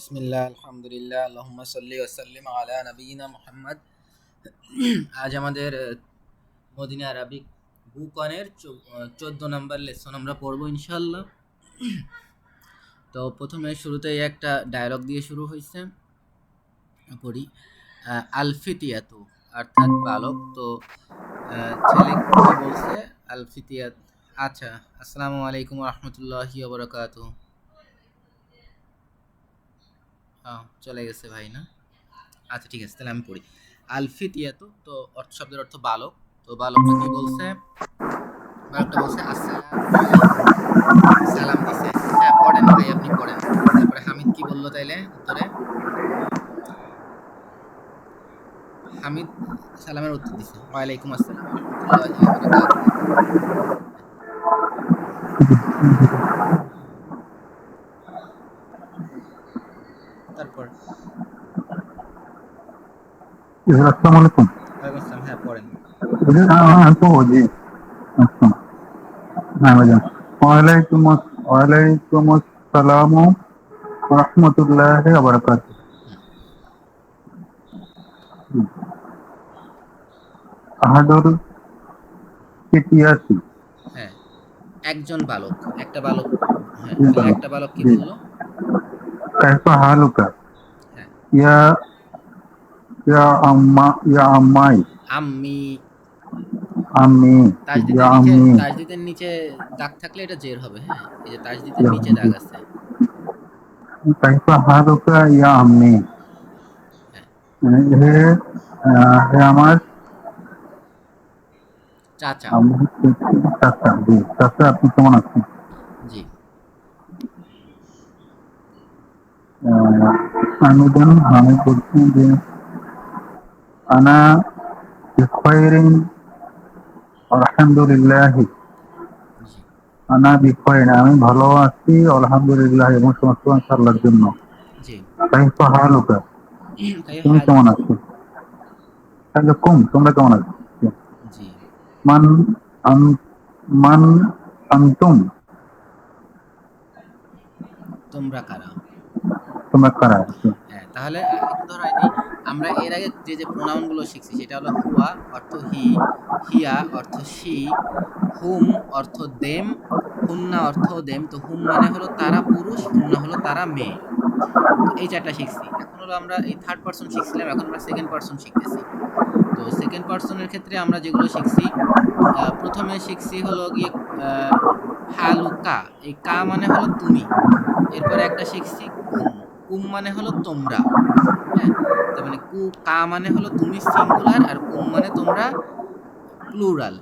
বিসমিল্লাহ আলহামদুলিল্লাহ আল্লাহুম্মা সাল্লি ওয়া সাল্লিম আলা নাবিয়িনা মুহাম্মদ। আজ আমাদের মদিনা আরবিক বুকনের 14 নম্বর লেসন আমরা পড়বো ইনশাআল্লাহ। তো প্রথমে শুরুতেই একটা ডায়লগ দিয়ে শুরু হয়েছে, পড়ি। আলফিতিয়াতু অর্থাৎ বালক। তো ছেলে কি বলছে? আলফিতিয়াত। আচ্ছা, আসসালামু আলাইকুম ওয়া রাহমাতুল্লাহি ওয়া বারাকাতুহু। চলে গেছে ভাই, না? আচ্ছা ঠিক আছে, তাহলে আমি পড়ি। আলফিতিয়াতু, তো শব্দের অর্থ বালক। তো বালকটা কি বলছে? বালকটা বলছে আসসালামু আলাইকুম, সালাম দিছে। হ্যাঁ, পড়েন ভাই, আপনি পড়েন। তারপরে হামিদ কি বললো তাইলে উত্তরে? হামিদ সালামের উত্তর দিছে, ওয়ালাইকুম আসসালাম ওয়া রাহমাতুল্লাহি ওয়া বারাকাতুহু। তারপর আসসালামু আলাইকুম। ওয়ালাইকুম আসসালাম, হ্যাঁ পড়েন। তো জি, আচ্ছা, হ্যাঁ ভাইজান। ওয়ালাইকুম আসসালাম ওয়া রাহমাতুল্লাহি ওয়া বারাকাতুহু। আহাদুল ফিতিয়াতি, হ্যাঁ, একজন বালক, একটা বালক। হ্যাঁ, তাহলে একটা বালক কি জি, বললো? কাইফা হালুকা হ্যাঁ, ইয়া ইয়া আম্মাই, আম্মি। আম্মি, ইয়া আম্মি, তাজদিদের নিচে দাগ থাকলে এটা জের হবে। হ্যাঁ, এই যে তাজদিদের নিচে দাগ আছে। কাইফা হালুকা ইয়া আম্মি, হ্যাঁ, হে হে আমার চাচা। চাচা। জি চাচা, আপনি কেমন আছেন? জি। আমি বলছি যে আনা বিখয়রিন আলহামদুলিল্লাহ। জি। আনা বিখয়রিন, আমি ভালো আছি আলহামদুলিল্লাহ, এবং সমস্ত আল্লাহর জন্য। জি। কাইফা হালুকা, তাই তুমি কেমন হালুকুম। আছো? তাহলে তোমরা কেমন আছো? জি। মান আন- মান আনতুম, তোমরা কারা? তোমরা কারা আছো? হ্যাঁ, তাহলে একটু ধরাই দিই। আমরা এর আগে যে প্রোনাউন গুলো শিখছি সেটা হলো হুয়া অর্থ হি, হিয়া অর্থ সি, হুম অর্থ দেম, হুন্না অর্থ দেম। তো হুম মানে হলো তারা পুরুষ, হুন্না হলো তারা মেয়ে। তো এই চারটা শিখছি। এখন হলো আমরা এই থার্ড পারসন শিখছিলাম, এখন আমরা সেকেন্ড পারসন শিখতেছি। তো সেকেন্ড পারসনের ক্ষেত্রে আমরা যেগুলো শিখছি, প্রথমে শিখছি হলো গিয়ে হালুকা। এই কা মানে হলো তুমি। এরপরে একটা শিখছি কুম। কুম মানে হলো তোমরা। হ্যাঁ, তার মানে কা মানে হলো তুমি সিঙ্গুলার, আর কুম মানে তোমরা প্লুরাল।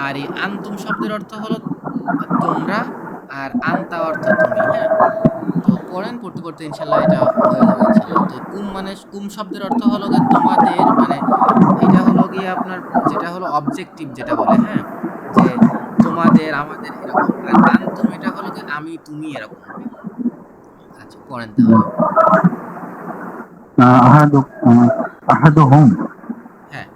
আর এই আনতুম শব্দের অর্থ হলো তোমরা, আর আন্তা অর্থ তুমি। হ্যাঁ, তো পড়েন, পড়তে পড়তে ইনশাল্লাহ এটা হয়ে যাবে ইনশাল্লাহ। তো কুম শব্দের অর্থ হলো গিয়ে তোমাদের, মানে এটা হলো গিয়ে আপনার যেটা হলো অবজেক্টিভ যেটা বলে। হ্যাঁ, যে তোমাদের, আমাদের এরকম। আর আনতুম এটা হলো গিয়ে আমি তুমি এরকম। হ্যাঁ, আচ্ছা পড়েন তাহলে। আহাদু আহাদু হুম, হ্যাঁ,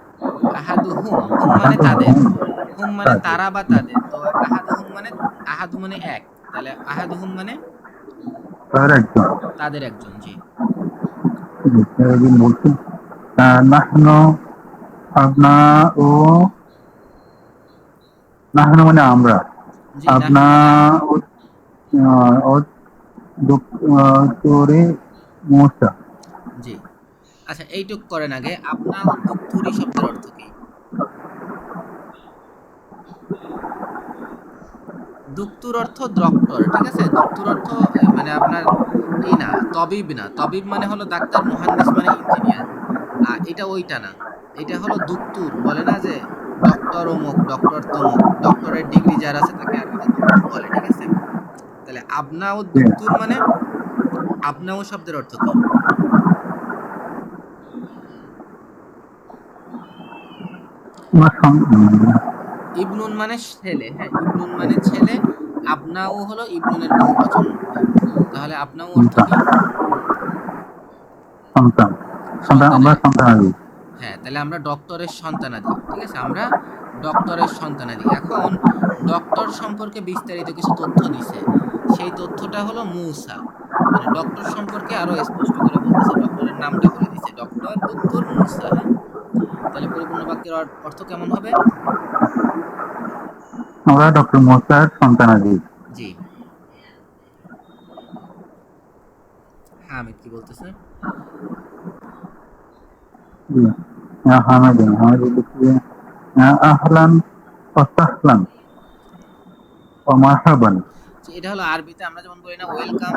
আহাদু হুম, হুম মানে আহাদু তাদের, হুম হুম মানে তাদের, তারা বা তাদের। তো আহাদু হুম মানে, আহাদু মানে এক, তাহলে আহাদু হুম মানে তার একজন। তাদের একজন। জি। একদিন বলছি নাহনু আপনা ও, নাহনু মানে আমরা, জি, আপনা নাহনু মানে আমরা। ও ও তোরে মূসা। জি। আচ্ছা, এইটুক করেন আগে। আপনা ও দুকতুরি শব্দের অর্থ কি? দুকতুর অর্থ ডক্টর, ঠিক আছে। দুকতুর অর্থ মানে আপনার ই না, তবিব না। তবিব মানে হলো ডাক্তার, মুহান্দিস মানে ইঞ্জিনিয়ার। আর এটা ওইটা না। এটা হলো দুকতুর, বলে না যে ডক্টর অমুক, ডক্টর তমুক। ডক্টরের ডিগ্রি যার আছে তাকে আরবিতে দুকতুর বলে, ঠিক আছে। তাহলে আবনা ও দুকতুর মানে, আবনা ও শব্দের অর্থ কি? ইবনুন মানে ছেলে। হ্যাঁ, ইবনুন মানে ছেলে। আবনাও হলো ইবনুনের বহু বচন। হ্যাঁ, তাহলে আবনাও অর্থ কি? সন্তান, সন্তান, আমরা সন্তানের। সন্তানাদি। হ্যাঁ, তাহলে আমরা ডক্টরের সন্তানাদি, ঠিক আছে। আমরা ডক্টরের সন্তানাদি। এখন ডক্টর সম্পর্কে বিস্তারিত কিছু তথ্য দিছে। সেই তথ্যটা হলো মূসা। মানে ডক্টর সম্পর্কে আরো স্পষ্ট করে বলতেছে, ডক্টরের নামটা বলে দিছে, ডক্টর দত্তুর মুসা। হ্যাঁ, তাহলে পরিপূর্ণ বাক্যের অর্থ কেমন হবে? আমরা ডক্টর মোসার সন্তানাদি। জি। হামিদ কি বলতেছে? জি। হামিদ হামিদ বলতেছে আহলান ওয়াসাহলান ওয়া মারহাবান। এটা হলো আরবিতে আমরা যেমন বলি না ওয়েলকাম,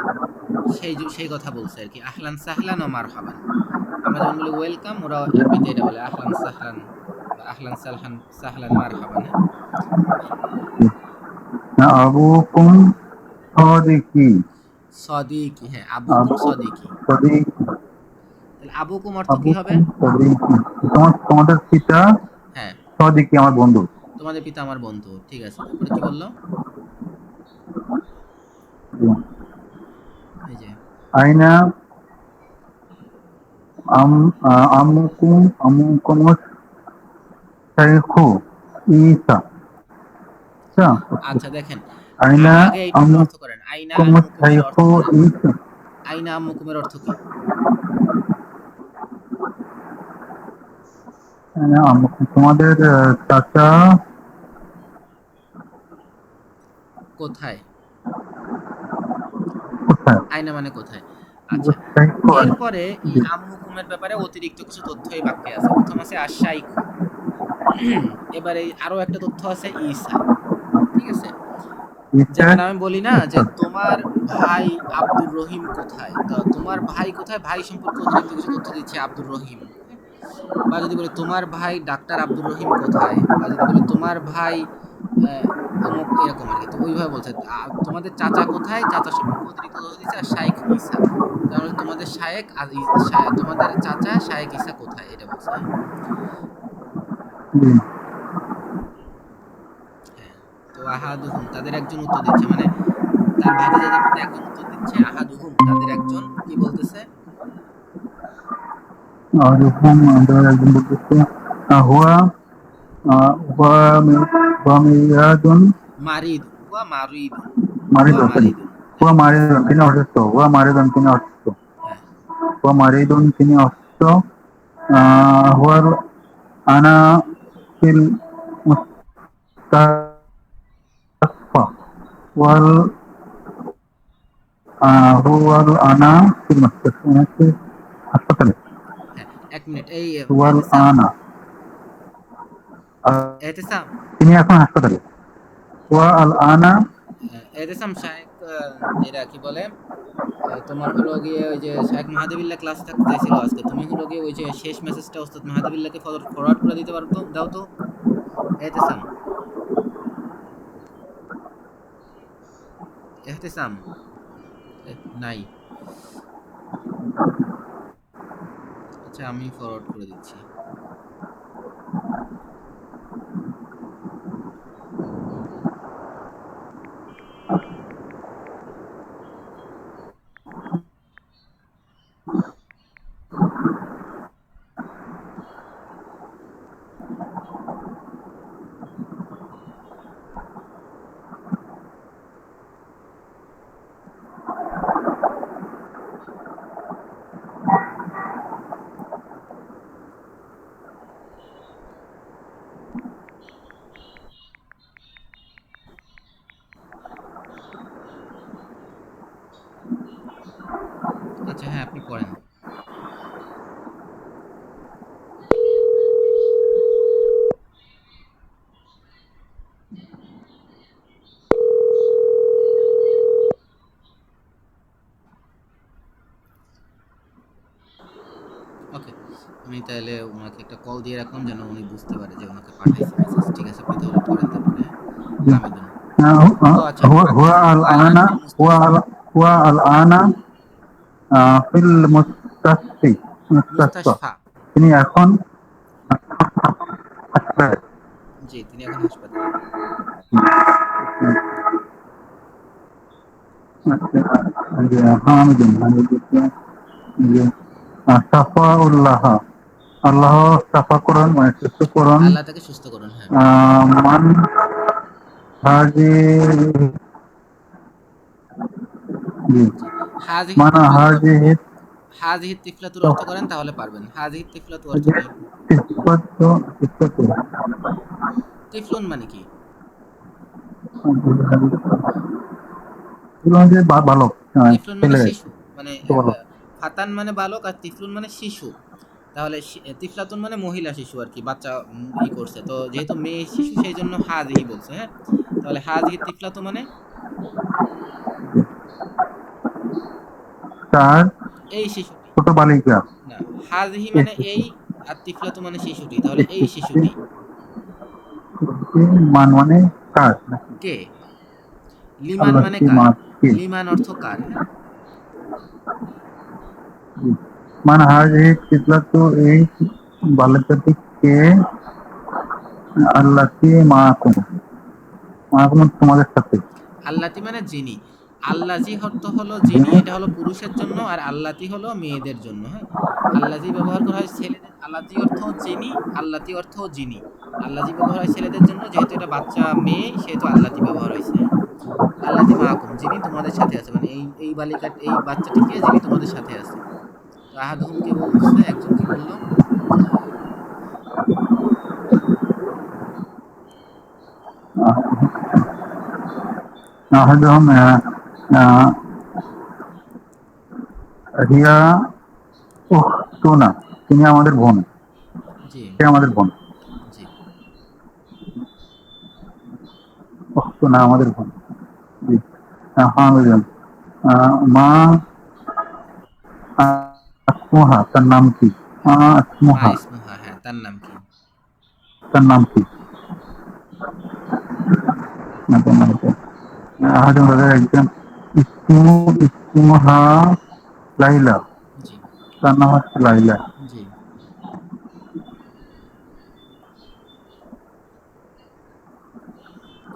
সেই কথা বলছে আর কি, আহলান সাহলান ও মারহাবান। আমরা যেমন বলি ওয়েলকাম, ওরা আরবিতে এটা বলে আহলান সাহলান বা আহলান সাহলান সাহলান মারহাবান। আবুকুম সাদিকি। সদিকি, হ্যাঁ, আবুকুম সদিকি। সাদিকি। তাহলে আবুকুম অর্থ কি হবে? আবুকুম সাদিকি। তোমাদের পিতা হ্যাঁ, সাদিকি আমার বন্ধু। তোমাদের পিতা আমার বন্ধু। ঠিক আছে, তারপরে কি বললো? এই যে আইনা আমুকুম শাইখু ঈসা। আচ্ছা দেখেন, আইনা আগে এইটুকুর অর্থ করেন, আইনা আমুকুম আম্মুকুমের অর্থ শাইখু করেন। ঈসা। আইনা আম্মুকুমের অর্থ কি? তোমাদের চাচা কোথায়? কোথায়? আইনা মানে কোথায়। আচ্ছা, শাইখু এরপরে এই আম্মুকুমের ব্যাপারে অতিরিক্ত কিছু তথ্য এই বাক্যে আছে। প্রথম আছে আশাইখু, এবারে আরো একটা তথ্য আছে ঈসা। ঠিক আছে, যেমন আমি বলি না যে তোমার ভাই আব্দুর রহিম কোথায়, তো তোমার ভাই কোথায়, ভাই সম্পর্কে অতিরিক্ত কিছু তথ্য দিচ্ছে আব্দুর রহিম। বা যদি বলি তোমার ভাই ডাক্তার আব্দুর রহিম কোথায়, বা যদি বলি তোমার ভাই অমুক, এরকম আর কি। তো ওইভাবে বলছে তোমাদের চাচা কোথায়, চাচা সম্পর্কে অতিরিক্ত তথ্য দিচ্ছে আর শায়েখ ঈসা, তাহলে তোমাদের শায়েক আর তোমাদের চাচা শায়েক ঈসা কোথায়, এটা বলছে। হ্যাঁ, তো আহাদুহুম তাদের একজন উত্তর দিচ্ছে, মানে তার ভাতিজাদের মধ্যে একজন উত্তর দিচ্ছে, আহাদুহুম তাদের একজন কি বলতেছে? আরহুম আমাদের একজন বলতেছে হুয়া হুয়া মিরাদুন মারিদ, হুয়া মারিদুন, হুয়া মারিদুন। মারিদুন। হুয়া হ্যাঁ, মারিদুন তিনি অসুস্থ। হুয়া মারিদুন তিনি অসুস্থ। হ্যাঁ, হুয়া মারিদুন তিনি অসুস্থ। হুয়াল আনা ফিল মুস্তাশফা। হুয়াল হুয়াল আনা ফিল মুস্তাশফা মানে হাসপাতালে। হ্যাঁ, এক মিনিট, এই হুয়াল এহতেসাম, আনা এহতেসাম, তিনি এখন হাসপাতালে। হুয়া আল আনা এহতেসাম শায়েক, এরা কি বলে, তোমার হলো গিয়ে ওই যে শায়েক মাহাদেবিল্লাহ ক্লাসে থাকতে চাইছিল আজকে, তুমি হলো গিয়ে ওই যে শেষ মেসেজটা ওস্তাদ মাহাদেবিল্লাহকে ফরওয়ার্ড করে দিতে পারো তো, দাও তো এহতেসাম, এহতেসাম। নাই। আচ্ছা, আমি ফরওয়ার্ড করে দিচ্ছি। আচ্ছা, হ্যাঁ, আপনি পড়েন। ওকে, আমি তাহলে ওনাকে একটা কল দিয়ে রাখলাম যেন উনি বুঝতে পারে যে ওনাকে পাঠাইছি মেসেজ। ঠিক আছে, আপনি তাহলে পড়েন তারপরে। হ্যাঁ, হামিদুন। ও আচ্ছা, হুয়া আল হুয়া আল-আন আনা ফিল মুস্তাশফা, হুয়া আল আনা ফিল মুস্তাশফা। মুস্তাশফা। তিনি এখন হাসপাতালে। জি, তিনি এখন হাসপাতালে। হামিদুন সাফাউল্লাহ আল্লাহ সাফা করুন মানে সুস্থ করুন। আল্লাহ তাকে সুস্থ করুন। হ্যাঁ, মান হাজি জি। জি। হাযিহি মানা তিফলাতুর হাযিহি হাযিহি তিফলাতুর অর্থ করেন তাহলে পারবেন। হাযিহি তিফলাতু অর্থ কি? তিফলাতু তিফলাতু তিফলুন মানে কি? এগুলো যে বালক, তিফলুন মানে ছেলে, শিশু, মানে ছোট বালক। ফাতান মানে বালক আর তিফলুন মানে শিশু। তাহলে তিফলাতুন মানে মহিলা শিশু আর কি, বাচ্চা করছে। তো যেহেতু মেয়ে শিশু সেই জন্য হাযিহি বলছে, হ্যাঁ? তাহলে হাযিহি তিফলাতু মানে তার এই শিশুটি। ছোট বালিকা। না, হাযিহি এই মানে এই, শিশু, আর তিফলাতু মানে শিশুটি। তাহলে এই এই শিশুটি, শিশুটি মান মানে কার নাকি? কে? লিমান আল্লাহ মানে কি কার? মা কে? লিমান অর্থ কার, হ্যাঁ? মান হাযিহি তিফলাতু, এই বালিকাটি কে? আল্লাতি মাআকুম, মাআকুম তোমাদের সাথে। আল্লাতি মানে যিনি। আল্লাজি অর্থ হলো যিনি, এটা হলো পুরুষের জন্য, আর আল্লাতি হলো মেয়েদের জন্য, হ্যাঁ? আল্লাজি ব্যবহার করা হয় ছেলেদের, আল্লাজি অর্থ যিনি, আল্লাতি অর্থ যিনি। আল্লাজি ব্যবহার হয় ছেলেদের জন্য, যেহেতু এটা বাচ্চা মেয়ে সেহেতু আল্লাতি ব্যবহার হয়েছে, হ্যাঁ? আল্লাতি মাহকুম, যিনি তোমাদের সাথে আছে, মানে এই বালিকা, এই বাচ্চাটিকে যিনি তোমাদের সাথে আছে। তো আহাদুহুম কে বলছে, একজন কি বললো? আহাদুহুম হিয়া উখতুনা, তিনি আমাদের বোন, জি, সে আমাদের বোন। জি। উখতুনা আমাদের বোন। জি। হামিদুন মা আসমুহা, তার নাম কি? মা মা আসমুহা, ইসমুহা, হ্যাঁ, তার নাম কি? তার নাম কি? না, তার নাম কি? আহাদুন তাদের একজন, ইসমুহা লাইলা, জি, তার নাম হচ্ছে লাইলা। জি।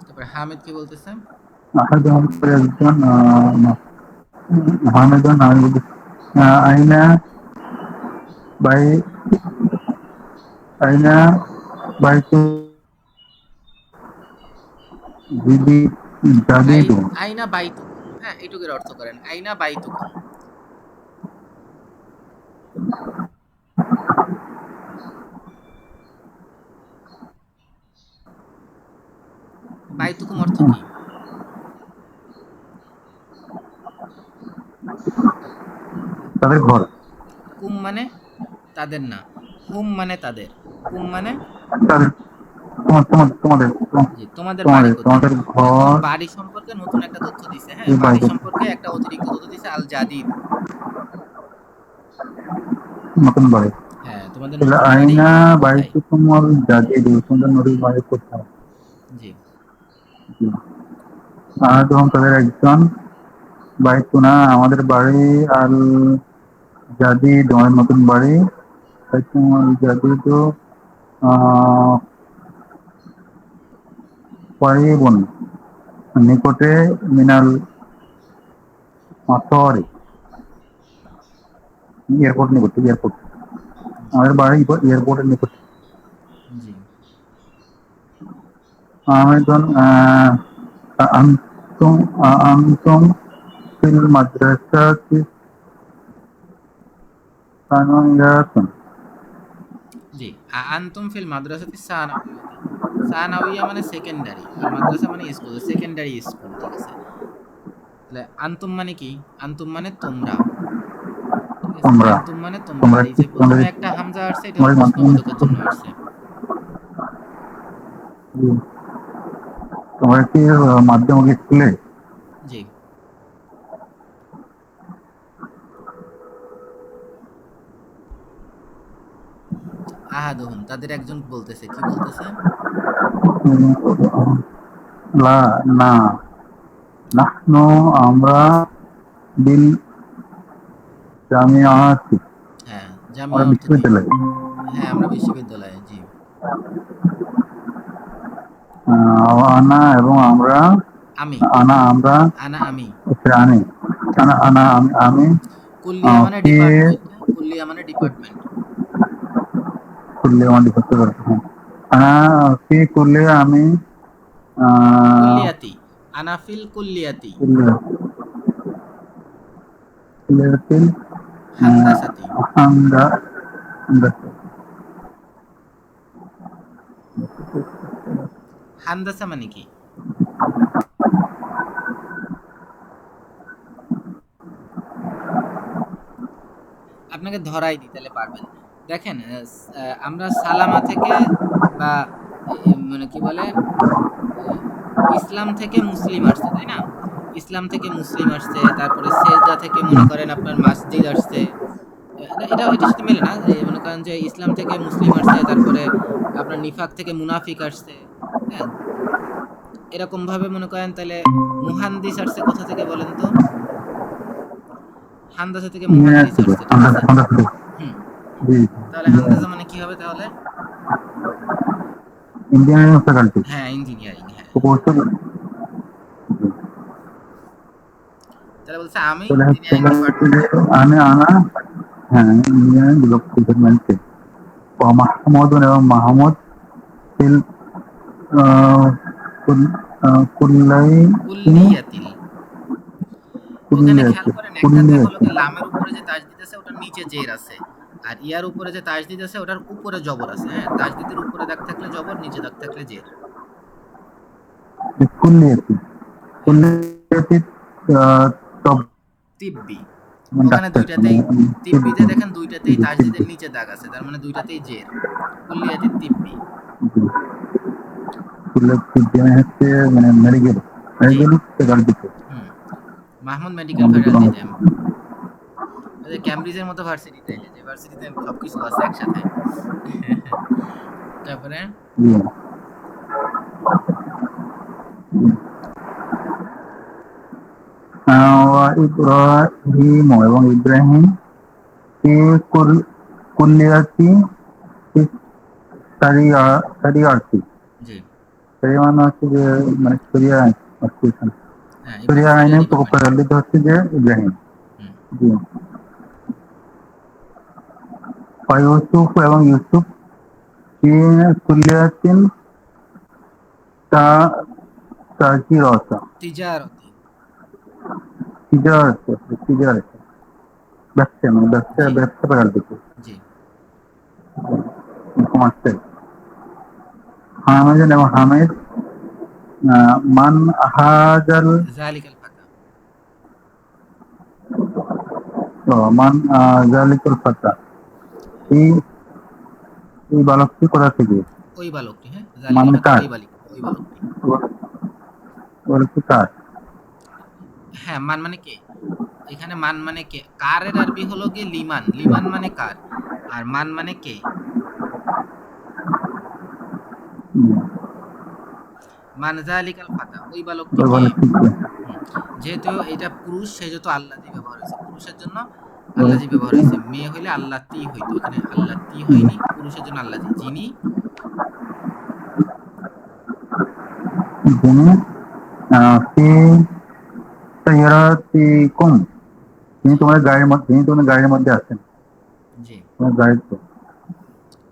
তারপরে হামিদ কি বলতেছে? আহাদুন তাদের একজন হামিদুন, আমি বলি আইনা বাই, আইনা বাইতু জিদি জাদিদু। আইনা বাইতুকুম, হ্যাঁ, এটুকুর অর্থ করেন, আইনা বাইতুকুম। বাইতুকুম অর্থ কি? তাদের ঘর। কুম মানে তাদের না, হুম মানে তাদের, কুম মানে তাদের, তোমাদের জি, তোমাদের বাড়ি তোমাদের কোথায়? তোমাদের এখন ঘর। বাড়ি সম্পর্কে নতুন একটা তথ্য দিছে, হ্যাঁ? এই বাড়ি বাড়িতে সম্পর্কে একটা অতিরিক্ত তথ্য দিছে, আল জাদিদ। নতুন বাড়ি। হ্যাঁ, তোমাদের তাহলে নতুন বাড়ি আইনা কোথায়? বাড়িতে তোমার জাদিদু, তোমাদের নদীর বাড়ি কোথায়? জি, আহাদুহুম তাদের একজন, বাইতুনা আমাদের বাড়ি, আল জাদিদ আমাদের নতুন বাড়ি, বাইতুল জাদিদু করিবুন নিকটে, মিনাল মাতোয়ারি এয়ারপোর্ট নিকটে, এয়ারপোর্ট জি, আমাদের বাড়ি এয়ারপোর্টের নিকটে। জি। আমেদন আনতুম আনতুম ফিল মাদ্রাসাতি সানাওয়াতুন। জি, আনতুম ফিল মাদ্রাসাতি সানাউইয়াতি। সানাউইয়া মানে সেকেন্ডারি, আর মাদ্রাসা মানে স্কুল, সেকেন্ডারি স্কুল, ঠিক আছে? তাহলে আনতুম মানে কি? আনতুম মানে তোমরা, ঠিক আছে? তোমরা, আনতুম মানে তোমরা, তোমরা আর এই কি যে তোমাদের, প্রথমে একটা হামজা আসছে এটা হলো তোমাদের প্রশ্নবোধকের জন্য আসছে। তোমরা কি মাধ্যমিক স্কুলে? জি। আহাদুহুম তাদের একজন বলতেছে, কি বলতেছে? লা, না, নাহনু আমরা, বিল জামিআতি হ্যাঁ, আমরা জামিয়া অর্থ কি? বিশ্ববিদ্যালয়। হ্যাঁ, আমরা বিশ্ববিদ্যালয়ে, জি। আনা এবং আমরা, আমি, আনা আমরা, আনা আমি। আনি, আনা আনা আমি কুল্লিয়া মানে ফি, ডিপার্টমেন্ট, হ্যাঁ? কুল্লিয়া মানে ডিপার্টমেন্ট। কুল্লে আমাদের করতে পারবো, হ্যাঁ। আনা ফি কুল্লে, আমি কুল্লিয়াতি, আনাফিল কুল্লিয়াতি। কুল্লে কুল্লিয়াতিল হান্দাসাতি। হামদা হামদাসা। হান্দাসা মানে কি? আপনাকে ধরাই দিই তাহলে পারবেন। দেখেন আমরা সালামা থেকে বা মানে কি বলে ইসলাম থেকে মুসলিম আসছে, তাই না? ইসলাম থেকে মুসলিম আসছে, তারপরে সেজদা থেকে মনে করেন আপনার মসজিদ আসছে। এটার সাথে মেলে না? মনে করেন যে ইসলাম থেকে মুসলিম আসছে, তারপরে আপনার নিফাক থেকে মুনাফিক আসছে। হ্যাঁ, এরকম ভাবে মনে করেন তাহলে মুহান্দিস আসছে কোথা থেকে বলেন তো? হান্দাসা থেকে মুহান্দিস আসছে, ঠিক আছে? হুম, জি তাহলে হান্দাসা মানে কি হবে তাহলে? ইঞ্জিনিয়ারিং ফ্যাকাল্টি হ্যাঁ, ইঞ্জিনিয়ারিং। হ্যাঁ, উপস্থিত। তাহলে বলছে আমি তাহলে ইঞ্জিনিয়ারিং ডিপার্টমেন্টে। আমি আনা, হ্যাঁ ইঞ্জিনিয়ারিং ডিপার্টমেন্টে মাহমুদ এবং মাহমুদ ফিল কুল্লাই কুল্লিয়াতিল। ওখানে খেয়াল কুল্লিয়াতে করেন একটা দেখা হলো কুল্লিয়াতে কি লামের উপরে যে তাজদিদ আছে ওটার নিচে জের আছে, আর ইয়ার উপরে যে তাজদিদ আছে ওটার উপরে জবর আছে। হ্যাঁ, তাজদিদের উপরে দাগ থাকলে জবর, নিচে দাগ থাকলে জের। কুল্লিয়াতে হ্যাঁ, কুল্লিয়াতে তব তিব্বি। ওখানে ডাক্তার দুইটাতেই তিব্বিতে দেখেন দুইটাতেই তাজদিদের নিচে দাগ আছে, তার মানে দুইটাতেই জের। কুল্লিয়াতি তিব্বি। কুল্লিয়াতে হচ্ছে মানে মেডিকেল জি। মেডিকেল ফ্যাকাল্টিতে। হুম, মাহমুদ মেডিকেল ফ্যাকাল্টিতে। ওই যে ক্যামব্রিজের মতো ভার্সিটি, তাইলে যে ভার্সিটিতে সবকিছু আছে একসাথে। তারপরে ইব্রাহিম এবং ইব্রাহিম কুল্লিয়াতি শরিয়াতি। জি। শরিয়া মানে হচ্ছে যে মানে শরিয়া আইন, হ্যাঁ, ইব্রাহিম শরিয়া শরিয়া আইনের ডিপার্টমেন্ট। ফ্যাকাল্টিতে হচ্ছে যে ইব্রাহিম। হুম, জি। ইউসুফ এবং ইউসুফ কুল্লিয়াতিন তা তাজিরতা তিজারতি। তিজারত তিজারত ব্যবসা মানে ব্যবসা জি, ব্যবসা ফ্যাকাল্টিতে জি। কমার্সের। হামিদ এবং হামিদ মান হাজাল জালিকাল ফাতা। মান জালিকুল ফাতা। এই এই বালকটি কোথা থেকে? ওই বালকটি। হ্যাঁ, জালিকাল মানে ফাতা কার? ওই বালকটি। বালকটি কার? হ্যাঁ, মান মানে কে? এখানে মান মানে কে? কারের আরবি হলো গিয়ে লিমান। লিমান মানে কার, আর মান মানে কে। মান জালিকাল ফাতা, ওই বালকটি ওই কে? বালকটি কে? হুম, যেহেতু এটা পুরুষ সেহেতু আল্লাজি ব্যবহার হয়েছে, পুরুষের জন্য আল্লাজি ব্যবহার হয়েছে। মেয়ে হইলে আল্লাতি হইতো, এখানে আল্লাতি হয়নি, পুরুষের জন্য আল্লাজি। যিনি যিনি ফি সাইয়ারাতিকুম, তিনি জি, তোমাদের গাড়ির মধ্যে আছেন। জি। তোমার গাড়িতে,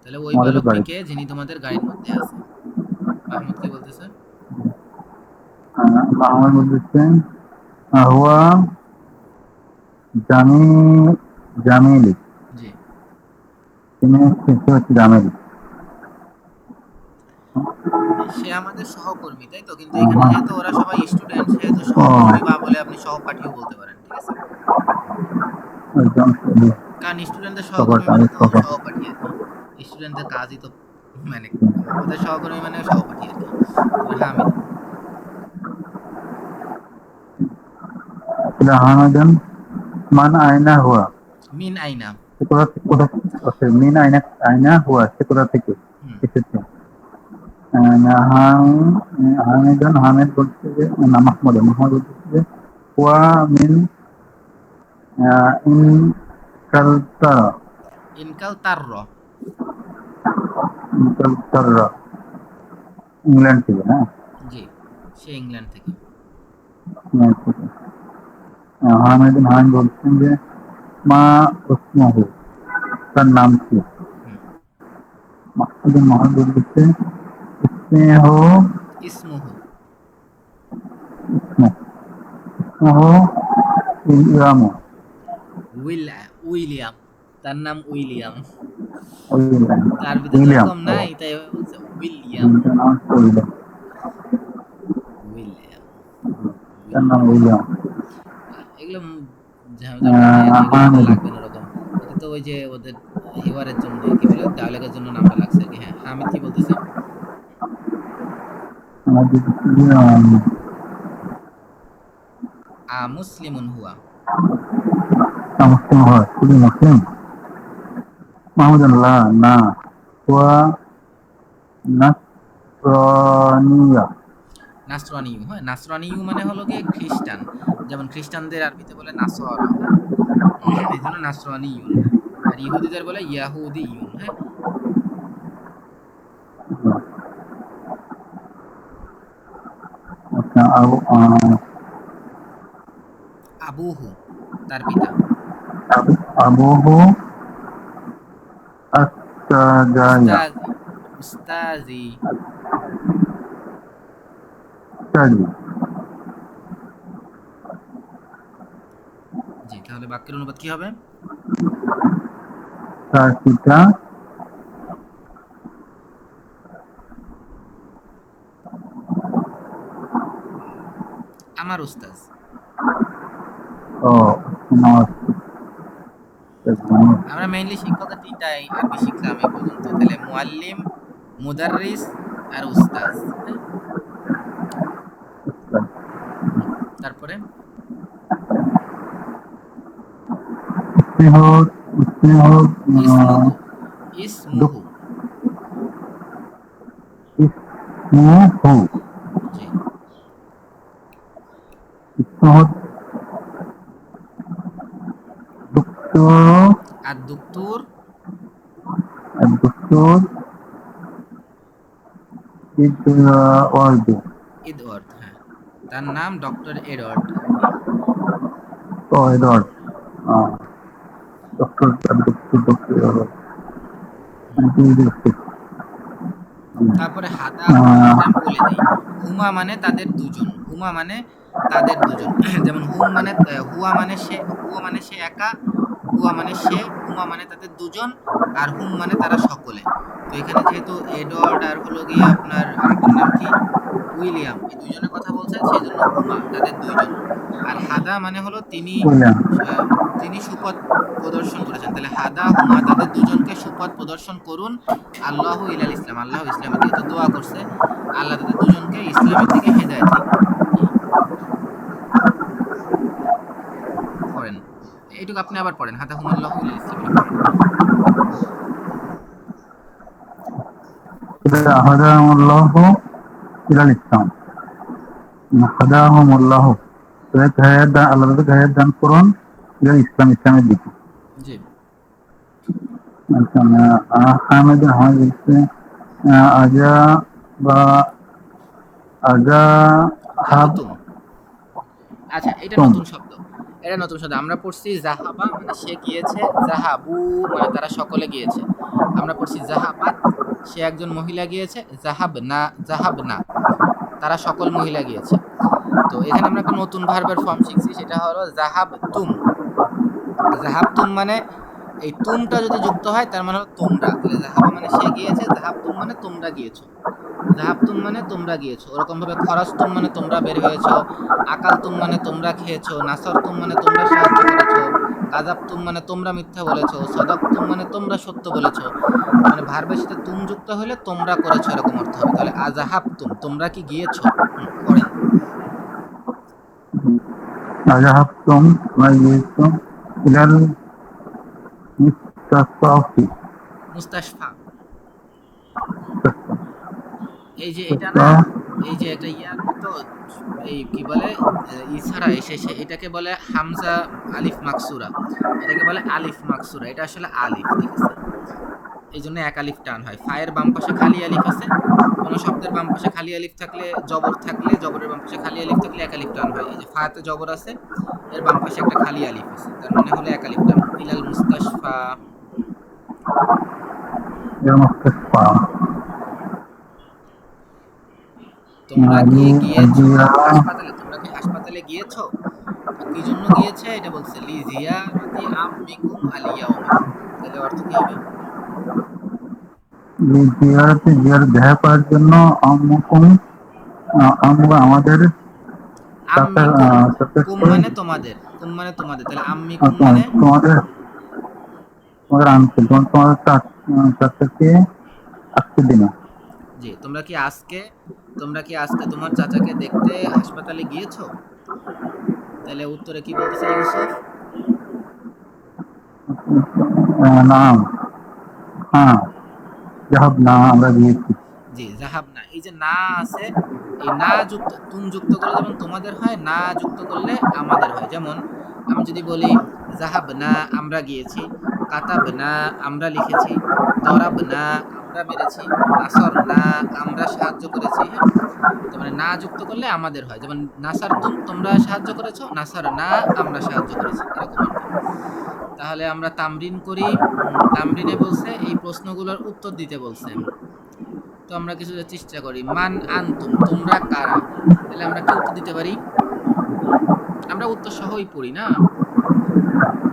তাহলে ওই আমাদের বালকটি গাড়িতে। কে যিনি তোমাদের গাড়ির মধ্যে আছে? মাহমুদ কি বলতেছে? আমার বলতেছেন হুয়া জামি জামিলি, জি। তিনি হচ্ছে জামিলি। সে আমাদের সহকর্মী, তাই তো? কিন্তু এখানে যেহেতু ওরা সবাই স্টুডেন্ট, সেহেতু ও সহকর্মী বা বলে আপনি সহপাঠীও বলতে পারেন, ঠিক আছে? একজন কারণ স্টুডেন্টদের সবার সহকর্মী মানে আমি তো সবার সহপাঠী আর কি। স্টুডেন্টদের কাজই তো মানে ওদের সহকর্মী মানে সহপাঠী আর কি। তারপরে হামিদ। হামাদান মান আয়না হুয়া, মিন আইনা। সে কোথা থেকে? মিন আয়না আয়না হুয়া, সে কোথা থেকে হুম, এসেছে? হামিদান হামিদ বলছে যে না, মাহমুদ মাহমুদ বলছে যে হুয়া মিন ইন কালতারা ইনকাল তার র। কালতারা, ইংল্যান্ড থেকে। হ্যাঁ, জি, সে ইংল্যান্ড থেকে। ইংল্যান্ড থেকে। হামিদ হামিদ বলছেন যে মা উসমহু, তার নাম কি? হুম, মাহমুদ মাহমুদ বলছে স্নেহ ইসমুহু। স্নেহ ইলরামু, উইলিয়াম, তার নাম উইলিয়াম। উইলিয়াম। তো আরবিতে তো উইলিয়াম ওরকম ও, নাই, তাই এভাবে বলছে উইলিয়াম। তার নাম হচ্ছে উইলিয়াম। উইলিয়াম, তার নাম উইলিয়াম। উইলিয়াম। এগুলো দরকার নাই আর কি, এগুলো আমাদের হামিদ। লাগবে না ওরকম। এটা তো ওই যে ওদের হিওয়ারের জন্য কি বলে ডায়ালগের জন্য নামটা লাগছে আর কি। হ্যাঁ, হামিদ কি বলতেছে? আমাদের মুসলিমুন হুয়া। মুসলিম হয়, শুধু মুসলিম। মাহমুদুন লা, না। হুয়া নাসরানিয়া। নাসরানিয়ু, হ্যাঁ, নাসরানিয়ু মানে হলো গিয়ে খ্রিস্টান। যেমন খ্রিস্টানদের আরবিতে বলে নাসারা, হ্যাঁ, এই জন্য নাসরানিয়ুন। আর ইহুদিদের বলে ইয়াহুদিয়ুন, হ্যাঁ। আচ্ছা, আবুহু, তার পিতা। আবুহু আস্তাজাইয়া। উস্তাজি, উস্তাজি। আস্তাজি। জি, তাহলে বাক্যের অনুবাদ কি হবে? তার পিতা আমার উস্তাজ। ও নমস্কার। আমরা মেইনলি শিক্ষকের তিনটাই আরবি শিখলাম এই পর্যন্ত। তাহলে মুআল্লিম, মুদাররিস আর উস্তাজ, হ্যাঁ। তারপরে স্নেহ, স্নেহ, ইসমুহু, ইসমুহু। স্নেহ, জি। স্নেহ, দুঃখ, আর দুক্তুর দুঃখ, ওয়ার্ড। এডওয়ার্ড, হ্যাঁ, তার নাম ডক্টর এডওয়ার্ড। ও এডওয়ার্ড, ডক্টর, ডক্টর, তারপরে হাদা হুমা, এটা আমি বলে দেই। হুমা মানে তাদের দুজন, হুমা মানে তাদের দুজন। যেমন হুম মানে হুয়া মানে সে, হুয়া মানে সে একা, হুয়া মানে সে, হুমা মানে তাদের দুজন, আর হুম মানে তারা সকলে। তো এখানে যেহেতু এডওয়ার্ড আর হলো গিয়ে আপনার আরেকটার নাম কি, উইলিয়াম, এই দুইজনের কথা বলছে, সেই জন্য হুমা তাদের দুইজন। আর হাদা মানে হলো তিনি, উইলিয়াম। আহ, তিনি সুপথ প্রদর্শন করেছেন। তাহলে হাদা হুমা তাদের দুজনকে সুপথ প্রদর্শন করুন, আল্লাহু ইলাল ইসলাম, আল্লাহ ইসলামের দিকে। তো দোয়া করছে আল্লাহ তাদের দুজনকে ইসলামের দিকে হেদায়েত দিক। পড়েন, এইটুকু আপনি আবার পড়েন, হাদা হুমাল্লাহু ইলাল ইসলাম, এটা পড়েন। হাদাহুমুল্লাহ ইলাল ইসলাম। হাদাহুমুল্লাহ, তাদেরকে হেদায়েত দান, আল্লাহ তাদেরকে হেদায়েত দান করুন ইলাল ইসলাম, ইসলামের দিকে। জি। আচ্ছা, হামিদ হামিদ বলছে আজা বা আজা হাব হাবতুম, আচ্ছা, এটা তুম। নতুন শব্দ। এটা নতুন শব্দ। আমরা পড়ছি জাহাবা মানে সে গিয়েছে, জাহাবু মানে তারা সকলে গিয়েছে। আমরা পড়ছি জাহাবাত, সে একজন মহিলা গিয়েছে, জাহাব না, জাহাব না, তারা সকল মহিলা গিয়েছে। তো এখানে আমরা একটা নতুন ভার্বের ফর্ম শিখছি, সেটা হলো জাহাব তুম। জাহাব তুম মানে এই তুমটা যদি যুক্ত হয় তার মানে হলো তোমরা। তাহলে জাহাবা মানে সে গিয়েছে, জাহাব তুম মানে তোমরা গিয়েছো। জাহাবতুম মানে তোমরা গিয়েছো। ওরকম ভাবে খরাজতুম মানে তোমরা বের হয়েছো, আকালতুম মানে তোমরা খেয়েছো, নাসরতুম মানে তোমরা সাহায্য করেছো, কাযাবতুম মানে তোমরা মিথ্যা বলেছো, সাদাকতুম মানে তোমরা সত্য বলেছো। মানে ভার্বের সাথে তুম যুক্ত হলে তোমরা করেছো এরকম অর্থ হবে। তাহলে আজাহাবতুম, তোমরা কি গিয়েছো? পড়েন। আজা হাব তুম, তোমরা গিয়েছো ইলাল মুস্তাসাফি। মুস্তাশফা, এই যে এটা না, এই যে একটা ইয়ার মতো, এই কি বলে, ইছাড়া এসেছে, এটাকে বলে হামজা আলিফ মাকসুরা, এটাকে বলে আলিফ মাকসুরা। এটা আসলে আলিফ, ঠিক আছে? এই জন্য এক আলিফ টান হয়। ফায়ের বাম পাশে খালি আলিফ আছে, কোনো শব্দের বাম পাশে খালি আলিফ থাকলে, জবর থাকলে, জবরের বাম পাশে খালি আলিফ থাকলে এক আলিফ টান হয়। এই যে ফাতে জবর আছে, এর বাম পাশে একটা খালি আলিফ আছে, তার মানে হলো এক আলিফ টান। ইলাল মুস্তাশফা, ইলাল মুস্তাসফা। তোমরা কি গিয়েছো আজিয়া হাসপাতালে, তোমরা কি হাসপাতালে গিয়েছো? তো কি জন্য গিয়েছে এটা বলছে লি জিয়ারতি আম্মিকুম আল ইয়াউমা, তাহলে অর্থ কি হবে? জিয়ারত দেখা করার জন্য আম্মুকুম, আমরা আমাদের চাচা আম্মিকুম, কুম চাচাকে মানে তোমাদের, কুম মানে তোমাদের, তাহলে আম্মিকুম মানে তোমাদের তোমাদের আনতে তোমাদের চাচাকে আজকে দিনে। জি, তোমরা কি আজকে তোমার চাচাকে দেখতে হাসপাতালে গিয়েছো? তাহলে উত্তরে কি বলতেছে ইউসুফ? নাম, হ্যাঁ, যাহব না আমরা গিয়েছি। জি, যাহাবনা, এই যে না আছে, এই না যুক্ত তুম যুক্ত করলে যেমন তোমাদের হয়, না যুক্ত করলে আমাদের হয়। যেমন আমি যদি বলি যাহাবনা আমরা গিয়েছি, কাতাবনা আমরা লিখেছি, দরাবনা আমরা মেরেছি, নাসরনা আমরা সাহায্য করেছি, হ্যাঁ? তো মানে না যুক্ত করলে আমাদের হয়। যেমন নাসারতুম তোমরা সাহায্য করেছো, নাসারনা আমরা সাহায্য করেছি, এরকম আরকি। তাহলে আমরা তামরিন করি। তামরিনে বলছে এই প্রশ্নগুলোর উত্তর দিতে বলছে। তো আমরা কিছুটা চেষ্টা করি। মান আনতুম, তোমরা কারা? তাহলে আমরা কি উত্তর দিতে পারি? আমরা উত্তর সহই পড়ি না?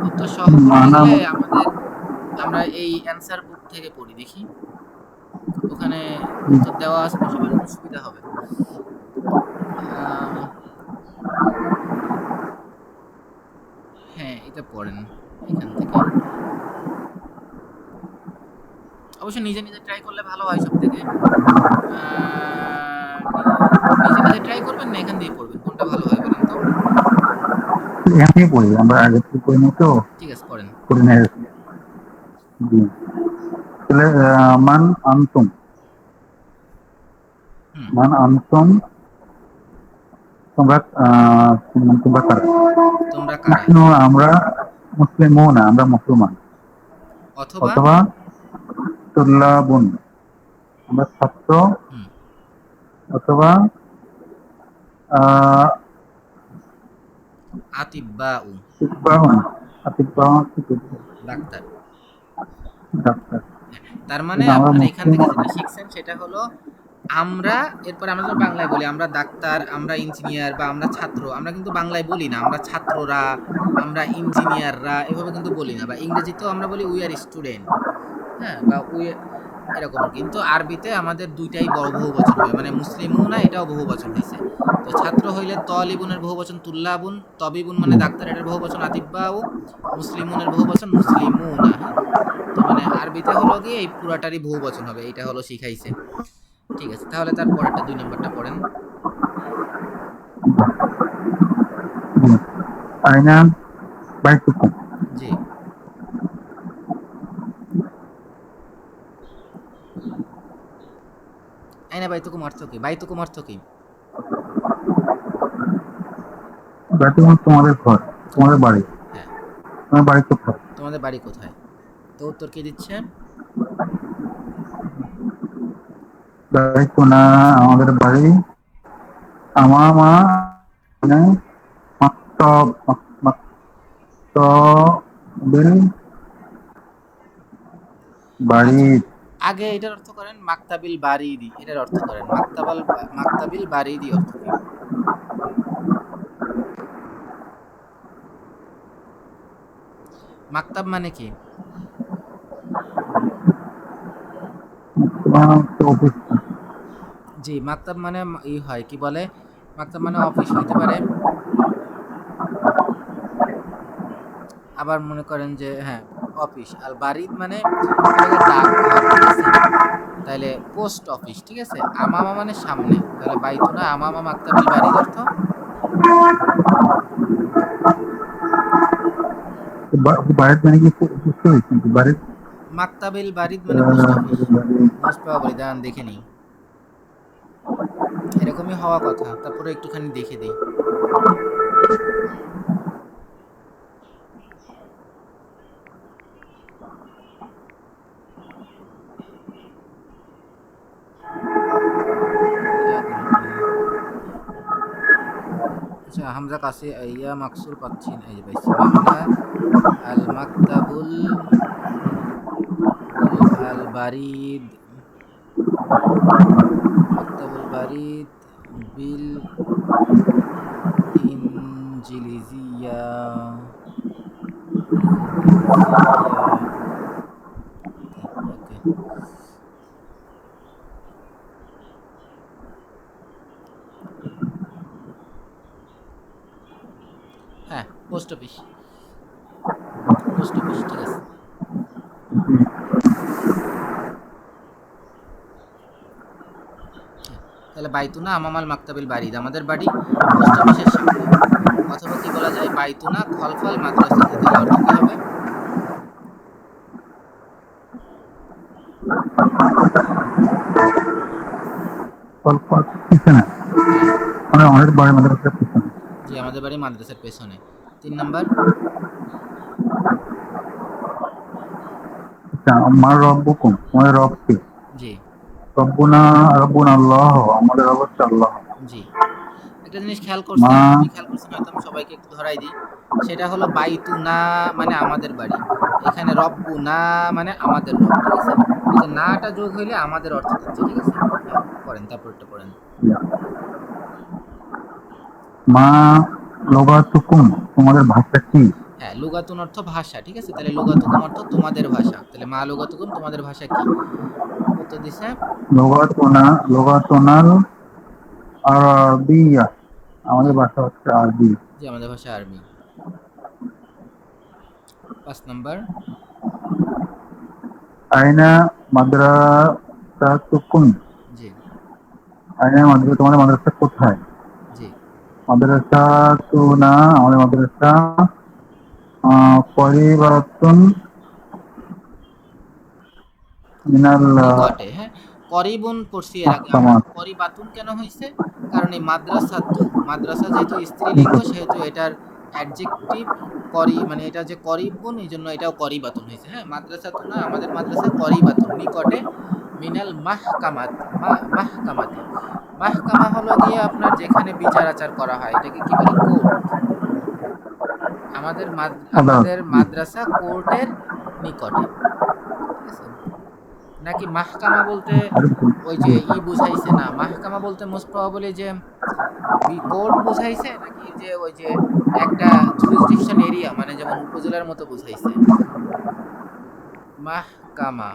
উত্তর সহ পড়তে মানা গেলে আমরা এই অ্যান্সার বুক থেকে পড়ি, দেখি ওখানে উত্তর দেওয়া আছে, তো সবার জন্য সুবিধা হবে। আহ, হ্যাঁ, এটা পড়েন এখান থেকে। অবশ্য নিজে নিজে ট্রাই করলে ভালো হয় সব থেকে। নিজে নিজে ট্রাই করবেন না এখান দিয়ে পড়বেন, কোনটা ভালো হয় বলেন তো? এখান থেকে পড়ি, আমরা আগে থেকে পড়ি নি তো, ঠিক আছে, পড়েন। পড়ি না। জি, তাহলে মান আনতুম, হুম, মান আনতুম, তোমরা তোমরা কারা? তোমরা কারা? নাহনু আমরা মুসলিমুন, আমরা মুসলমান। অথবা অথবা তুল্লাবুন, আমরা ছাত্র। হুম, অথবা আহ আতিব্বাউ ইতবাউন, আতিবাউন কি করবো? ডাক্তার। ডাক্তার। হ্যাঁ, তার মানে কিন্তু আমরা আপনারা এখান মুসলিম। থেকে যেটা শিখছেন সেটা হলো আমরা, এরপরে আমরা যখন বাংলায় বলি আমরা ডাক্তার, আমরা ইঞ্জিনিয়ার বা আমরা ছাত্র, আমরা কিন্তু বাংলায় বলি না আমরা ছাত্ররা, আমরা ইঞ্জিনিয়াররা এভাবে কিন্তু বলি না। বা ইংরেজিতেও আমরা বলি উই আর স্টুডেন্ট, হ্যাঁ, বা উই, এরকম আর কি। কিন্তু আরবিতে আমাদের দুইটাই বড় বহুবচন হবে, মানে মুসলিমুনা এটাও বহুবচন হয়েছে। তো ছাত্র হইলে তলিবুনের বহুবচন তুল্লাবুন, তবিবুন মানে ডাক্তার এটার বহুবচন আতিব্বাউ, মুসলিমুনের বহুবচন মুসলিমুনা, হ্যাঁ? তো মানে আরবিতে হলো গিয়ে এই পুরাটারই বহুবচন হবে, এইটা হলো শিখাইছে। ঠিক আছে, তাহলে তার পরেরটা ২ নাম্বারটা পড়েন। আয়না বাইতুকুম, জি, আইনা বাইতুকুম অর্থ কি? বাইতুকুম অর্থ কি? বাইতুকুম তোমাদের ঘর, তোমাদের বাড়ি। হ্যাঁ, তোমার বাড়ি কোথায়? তোমাদের বাড়ি কোথায়? তো উত্তর কি দিচ্ছে? বাইতুনা আমাদের বাড়ি, আমামা মানে মাক্তব, মাক্তবিল বাড়ি। আচ্ছা, আগে এটার অর্থ করেন মাকতাবিল বারিদি, এটার অর্থ করেন মাকতাবিল বারিদি অর্থ কি? মাকতাব মানে কি? অফিস। জি, মাকতাব মানে ই হয় কি বলে, মাকতাব মানে অফিস হইতে পারে। আবার মনে করেন যে হ্যাঁ, অফিস। আর বারিদ মানে এটাকে ডাকঘর, ঠিক আছে? তাইলে পোস্ট অফিস, ঠিক আছে? আমামা মানে সামনে, তাহলে বাইতুনা আমামা মাকতাবিল বারিদ অর্থ বাড়ির মানে কি বুঝতে পেরেছি কিন্তু বাড়ির মাকতাবিল বারিদ মানে পোস্ট অফিস। মোস্ট প্রবাবলি দাঁড়ান দেখে নিই। এরকমই হওয়া কথা, তারপরে একটুখানি দেখে দিই। ইয়াগুলো কই? আচ্ছা, হামজা কাছে ইয়া মাকসুর পাচ্ছি না, এই যে পাইছি। মাহনা আল মাকতাবুল আল বারিদ, মাকতাবুল বারিদ বিল জিলিজিয়া, জিলিজিয়া। ওকে, হ্যাঁ, পোস্ট অফিস, পোস্ট অফিস, ঠিক আছে। হ্যাঁ, তাহলে বাইতুনা আমামাল মাকতাবিল বাড়ি, আমাদের বাড়ি পোস্ট অফিসের সামনে। অথবা কি বলা যায়, বাইতুনা খলফাল মাদ্রাসাতে, তাহলে অর্থ কি হবে? অল্প পিছনে, হ্যাঁ, মানে আমাদের বাড়ি মাদ্রাসার পিছনে। জি, আমাদের বাড়ি মাদ্রাসার পেছনে। 3 নাম্বার, আচ্ছা, আমার রব্বুকুম, তোমাদের রব কে? জি, রব্বুনা, রব্বুনা আল্লাহ, আমাদের রব হচ্ছে আল্লাহ। জি। একটা জিনিস খেয়াল মা, করছেন, আপনি খেয়াল করছেন হয়তো, আমি সবাইকে একটু ধরাই দিই। সেটা হলো বাইতুনা মানে আমাদের বাড়ি, এখানে রব্বুনা মানে আমাদের রব, ঠিক আছে? এই যে নাটা যোগ হইলে আমাদের অর্থ দিচ্ছে, ঠিক আছে? হ্যাঁ, পড়েন, তারপরটা পড়েন। মা লোগাতুকুম, তোমাদের ভাষা কি? হ্যাঁ, লুগাতুন অর্থ ভাষা, ঠিক আছে? তাহলে লুগাতুকুম অর্থ তোমাদের ভাষা, তাহলে মা লুগাতুকুম তোমাদের ভাষা কি? উত্তর দিছে লোগাতুনা, লোগাতুনাল আরবিয়া, আমাদের ভাষা হচ্ছে আরবি। জি, আমাদের ভাষা আরবি। 5 নাম্বার, আইনা মাদ্রাসাতুকুম, জি, আইনা মাদ্রাসা, তোমাদের মাদ্রাসা কোথায়? জি, মাদ্রাসাতুনা, আমাদের মাদ্রাসা করিবাতুন মিনাল নিকটে। হ্যাঁ, করিবুন পড়ছি এর আগে আমরা। মাহকামাত। করিবাতুন কেন হইছে? কারণ এই মাদ্রাসাতু, মাদ্রাসা যেহেতু স্ত্রীলিঙ্গ সেহেতু এটার অ্যাডজেক্টিভ করি, মানে এটা যে করিবুন, এইজন্য এটাও করিবাতুন হইছে। হ্যাঁ, মাদ্রাসাতু না, আমাদের মাদ্রাসা করিবাতুন, নিকটে, মিনাল মাহকামাত, মাহকামাতি। মাহকামা হলো গিয়ে আপনার যেখানে বিচার আচার করা হয়, এটাকে কি বলে? কোর্ট। আদালত। আমাদের মাদ্রাসা কোর্টের নিকটে, ঠিক আছে? নাকি মাহকামা বলতে ওই যে বুঝাইছে না, মাহকামা বলতে মোস্ট প্রবাবলি যে কোর্ট বুঝাইছে, নাকি যে ওই যে একটা জুরিসডিকশন এরিয়া, মানে যেমন উপজেলার মতো বুঝাইছে মাহকামা?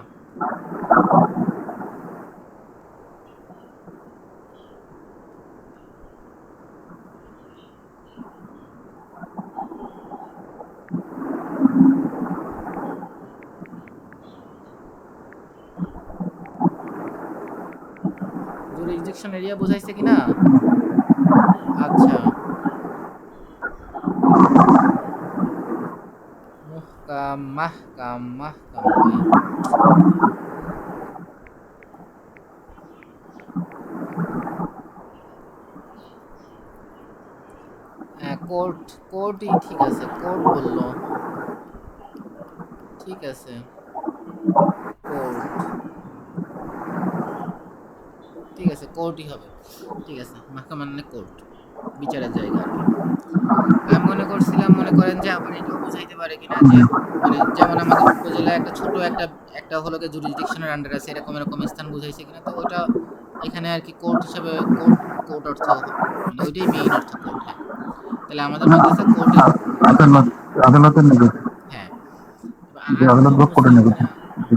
জুরিসডিকশন এরিয়া বুঝাইছে কিনা? আচ্ছা, মুহকাম, মাহকাম, মাহকাম, ভাই কোর্ট, কোর্টই ঠিক আছে, কোর্ট বললো, ঠিক আছে, কোর্ট, ঠিক আছে, কোর্টই হবে। ঠিক আছে, মাহকামা মানে কোর্ট, বিচারের জায়গা আর কি। আমি মনে করছিলাম, মনে করেন যে আবার এটাও বুঝাইতে পারে কিনা যে, মানে যেমন আমাদের উপজেলায় একটা ছোট একটা একটা হলো যে জুরিসডিকশনের আন্ডার আছে, এরকম এরকম স্থান বুঝাইছে কিনা, তো ওটা এখানে আর কি কোর্ট হিসাবে, কোর্ট, কোর্ট অর্থ, মানে ওইটাই মেইন অর্থ, কোর্ট। হ্যাঁ, তাহলে আমাদের না, মাদ্রাসা কোর্টের নিকটে। আদালত, আদালতের নিকট, হ্যাঁ, এবার যে আদালত আনতুম বা কোর্টের নিকট। মুসলিমুনা, জি,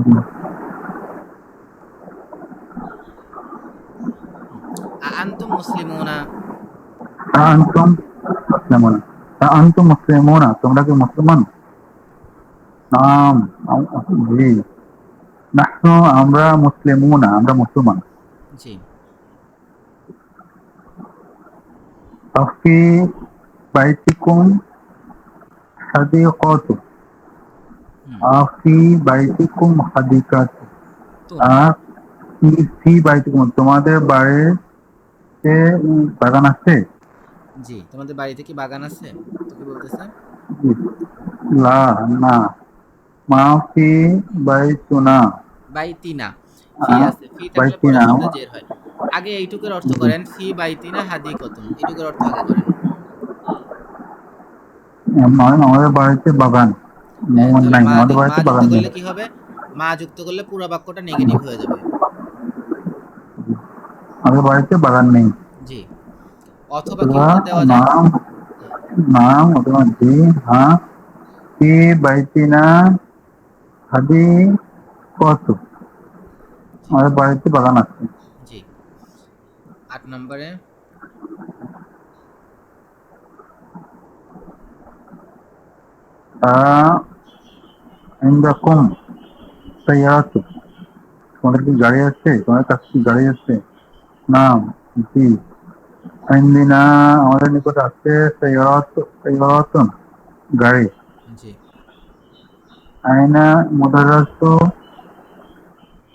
জি। আনতুম মুসলিমুনা, আনতুম মুসলিমুনা, আনতুম মুসলিমুনা, তোমরা কি মুসলমান? নাম, জি। নাহনু, আমরা মুসলিমুনা, আমরা মুসলমান। জি, আফি বাইতিকুম হাদিকাতু, হুম, আফি বাইতিকুম হাদিকাতু, তুন, ফি বাইতিকুম, তোমাদের বাড়িতে বাগান আছে? জি, তোমাদের বাড়িতে কি বাগান আছে? তো কি বলতেছে? জি। লা, না। মাফি বাইতুনা, বাইতিনা, ফি আছে, ফি থাকলে পরে বাইতিনা, শব্দে জের হয়। আগে এইটুকুর অর্থ জি। করেন, ফি বাইতিনা হাদিকতুন, এইটুকুর অর্থ আগে করেন। আমাদের বাড়িতে বাগান হ্যাঁ, তাহলে নাই, মা আমাদের মা বাড়িতে যুক্ত বাগান নেই। করলে কি হবে? মা যুক্ত করলে পুরো বাক্যটা নেগেটিভ হয়ে যাবে। আমাদের বাড়িতে বাগান নেই। জি। অথবা কি অথবা উত্তর দেওয়া যায়? নাম নাম অথবা জি হ্যাঁ কি বাইতিনা হাদি কত জি আমাদের বাড়িতে বাগান আছে। জি। 8 নম্বরে ইন্দাকুম সাইয়ারাতু তোমাদের কি গাড়ি আছে? তোমাদের কাছে কি গাড়ি আছে? নাম জি আইন্দিনা আমাদের নিকট আছে সাইয়ারাতুন গাড়ি। জি। আইনা মুদারাসু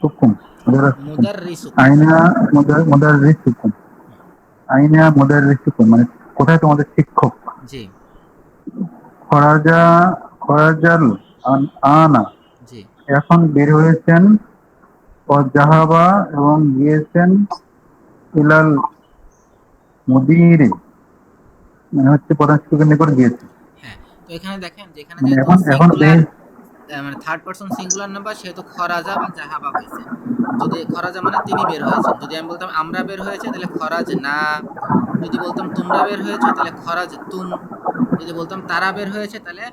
হুকুম মুদারাসুকুম মুদাররিসুকুম। আইনা মুদাররিসুকুম আইনা মুদাররিসুকুম মানে কোথায় তোমাদের শিক্ষক? জি খরাজা খরাজাল আনা জি। এখন বের হয়েছেন। জাহাবা এবং গিয়েছেন ইলাল মুদিরি মানে হচ্ছে প্রধান শিক্ষকের নিকট গিয়েছে। হ্যাঁ, তো এখানে দেখেন যে এখানে মানে যেহেতু এখন এখন সিঙ্গুলার বেশ মানে থার্ড পারসন সিঙ্গুলার নাম্বার সেহেতু খরাজা বা জাহাবা হয়েছে। যদি খরাজা মানে তিনি বের হয়েছেন, যদি আমি বলতাম আমরা বের হয়েছে তাহলে খরাজ না, যদি বলতাম তোমরা বের হয়েছো তাহলে খরাজ তুম, যদি বলতাম তারা বের হয়েছে তাহলে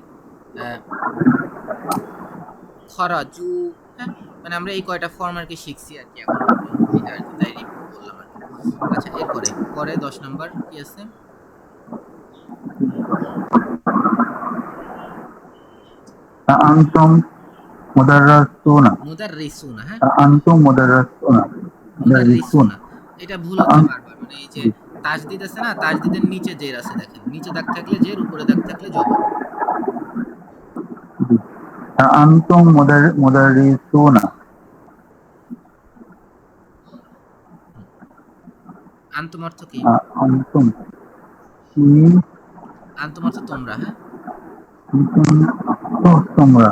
খরাজু। হ্যাঁ, মানে আমরা এই কয়টা ফর্ম আর কি শিখছি আর কি এখন পর্যন্ত, এটা আর কি তাই বললাম আর কি। আচ্ছা, এরপরে পরে 10 নাম্বার কি আছে? আন্তম মুদাররাসুনা মুদাররিসুনা। হ্যাঁ, আনতুম মুদাররাসুনা মুদাররিসুন মুদাররিসুনা। এটা ভুল হচ্ছে বারবার, মানে এই যে তাজদিদ আছে না, তাজদিদের নিচে জের আছে, দেখেন নিচে দাগ থাকলে জের, উপরে দাগ থাকলে জবর। আনতুম মুদাররিসুনা আনতুম অর্থ কি? আনতুম কি আনতুম অর্থ তোমরা। হ্যাঁ, আনতুম তোমরা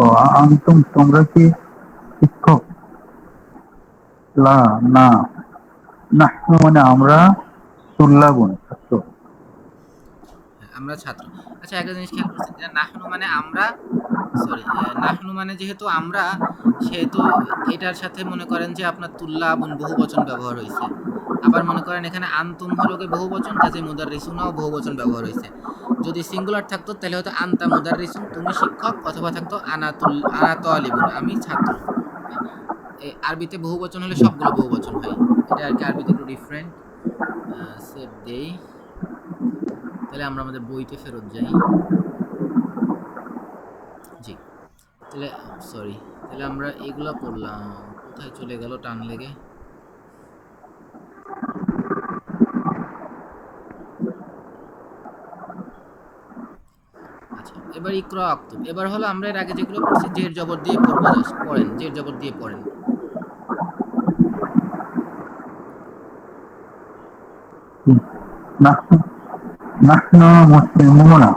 ও আনতুম তোমরা কি শিক্ষক? লা না নাহনু মানে আমরা তুল্লাবুন ছাত্র। হ্যাঁ, আমরা ছাত্র। আচ্ছা, একটা জিনিস খেয়াল করছেন যে নাহনু মানে আমরা, সরি, নাহনু মানে যেহেতু আমরা, সেহেতু এটার সাথে মনে করেন যে আপনার তুল্লাবুন বহুবচন ব্যবহার হয়েছে। আবার মনে করেন এখানে আনতুম হলো গে বহুবচন, কাজে মুদাররিসুনাও বহুবচন ব্যবহার হয়েছে। যদি সিঙ্গুলার থাকতো তাহলে হয়তো আনতা মুদাররিসুন তুমি শিক্ষক, অথবা থাকতো আনা তালিবুন আমি ছাত্র। হ্যাঁ, আরবিতে বহুবচন হলে সবগুলো বহুবচন হয়, এটা আর কি আরবিতে একটু ডিফারেন্ট। সেভ দেই, তাহলে আমরা আমাদের বইতে ফেরত যাই। জি, তাহলে সরি, তাহলে আমরা এগুলা পড়লাম, কোথায় চলে গেল টান লেগে। আচ্ছা, এবার ইকরা আক্তুব, এবার হলো আমরা এর আগে যেগুলো পড়ছি জের জবর দিয়ে পড়বো, জাস্ট পড়েন, জের জবর দিয়ে পড়েন। নাহনু নাহনু মুসলিমুনা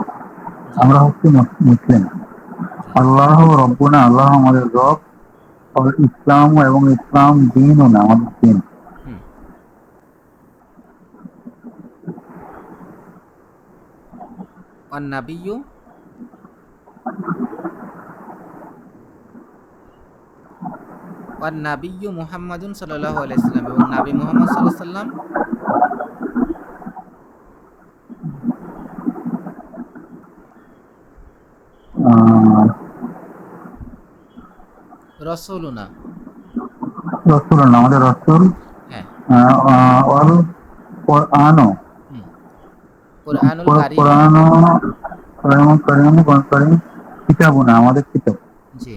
জি আমরা হচ্ছি মুসলিম। জি। আল্লাহ রব্বুনা আল্লাহ আমাদের রব। আর ইসলাম এবং ইসলাম দিনও না আমাদের দিন। হুম। ওয়ান নাবিয়্যু, ওয়ান নাবিয়্যু মুহাম্মাদুন সাল্লাল্লাহু আলাইহি সাল্লাম, এবং নাবী মুহাম্মদ সাল্লাল্লাহু আলাইহি সাল্লাম রসুলুনা। রসুল না আমাদের রসুল। হ্যাঁ। অল কোরআনও হুম। কোরআনুল কারীমু। কোরআনও করিম করিম করিম কিতাবও না আমাদের কিতাব। জি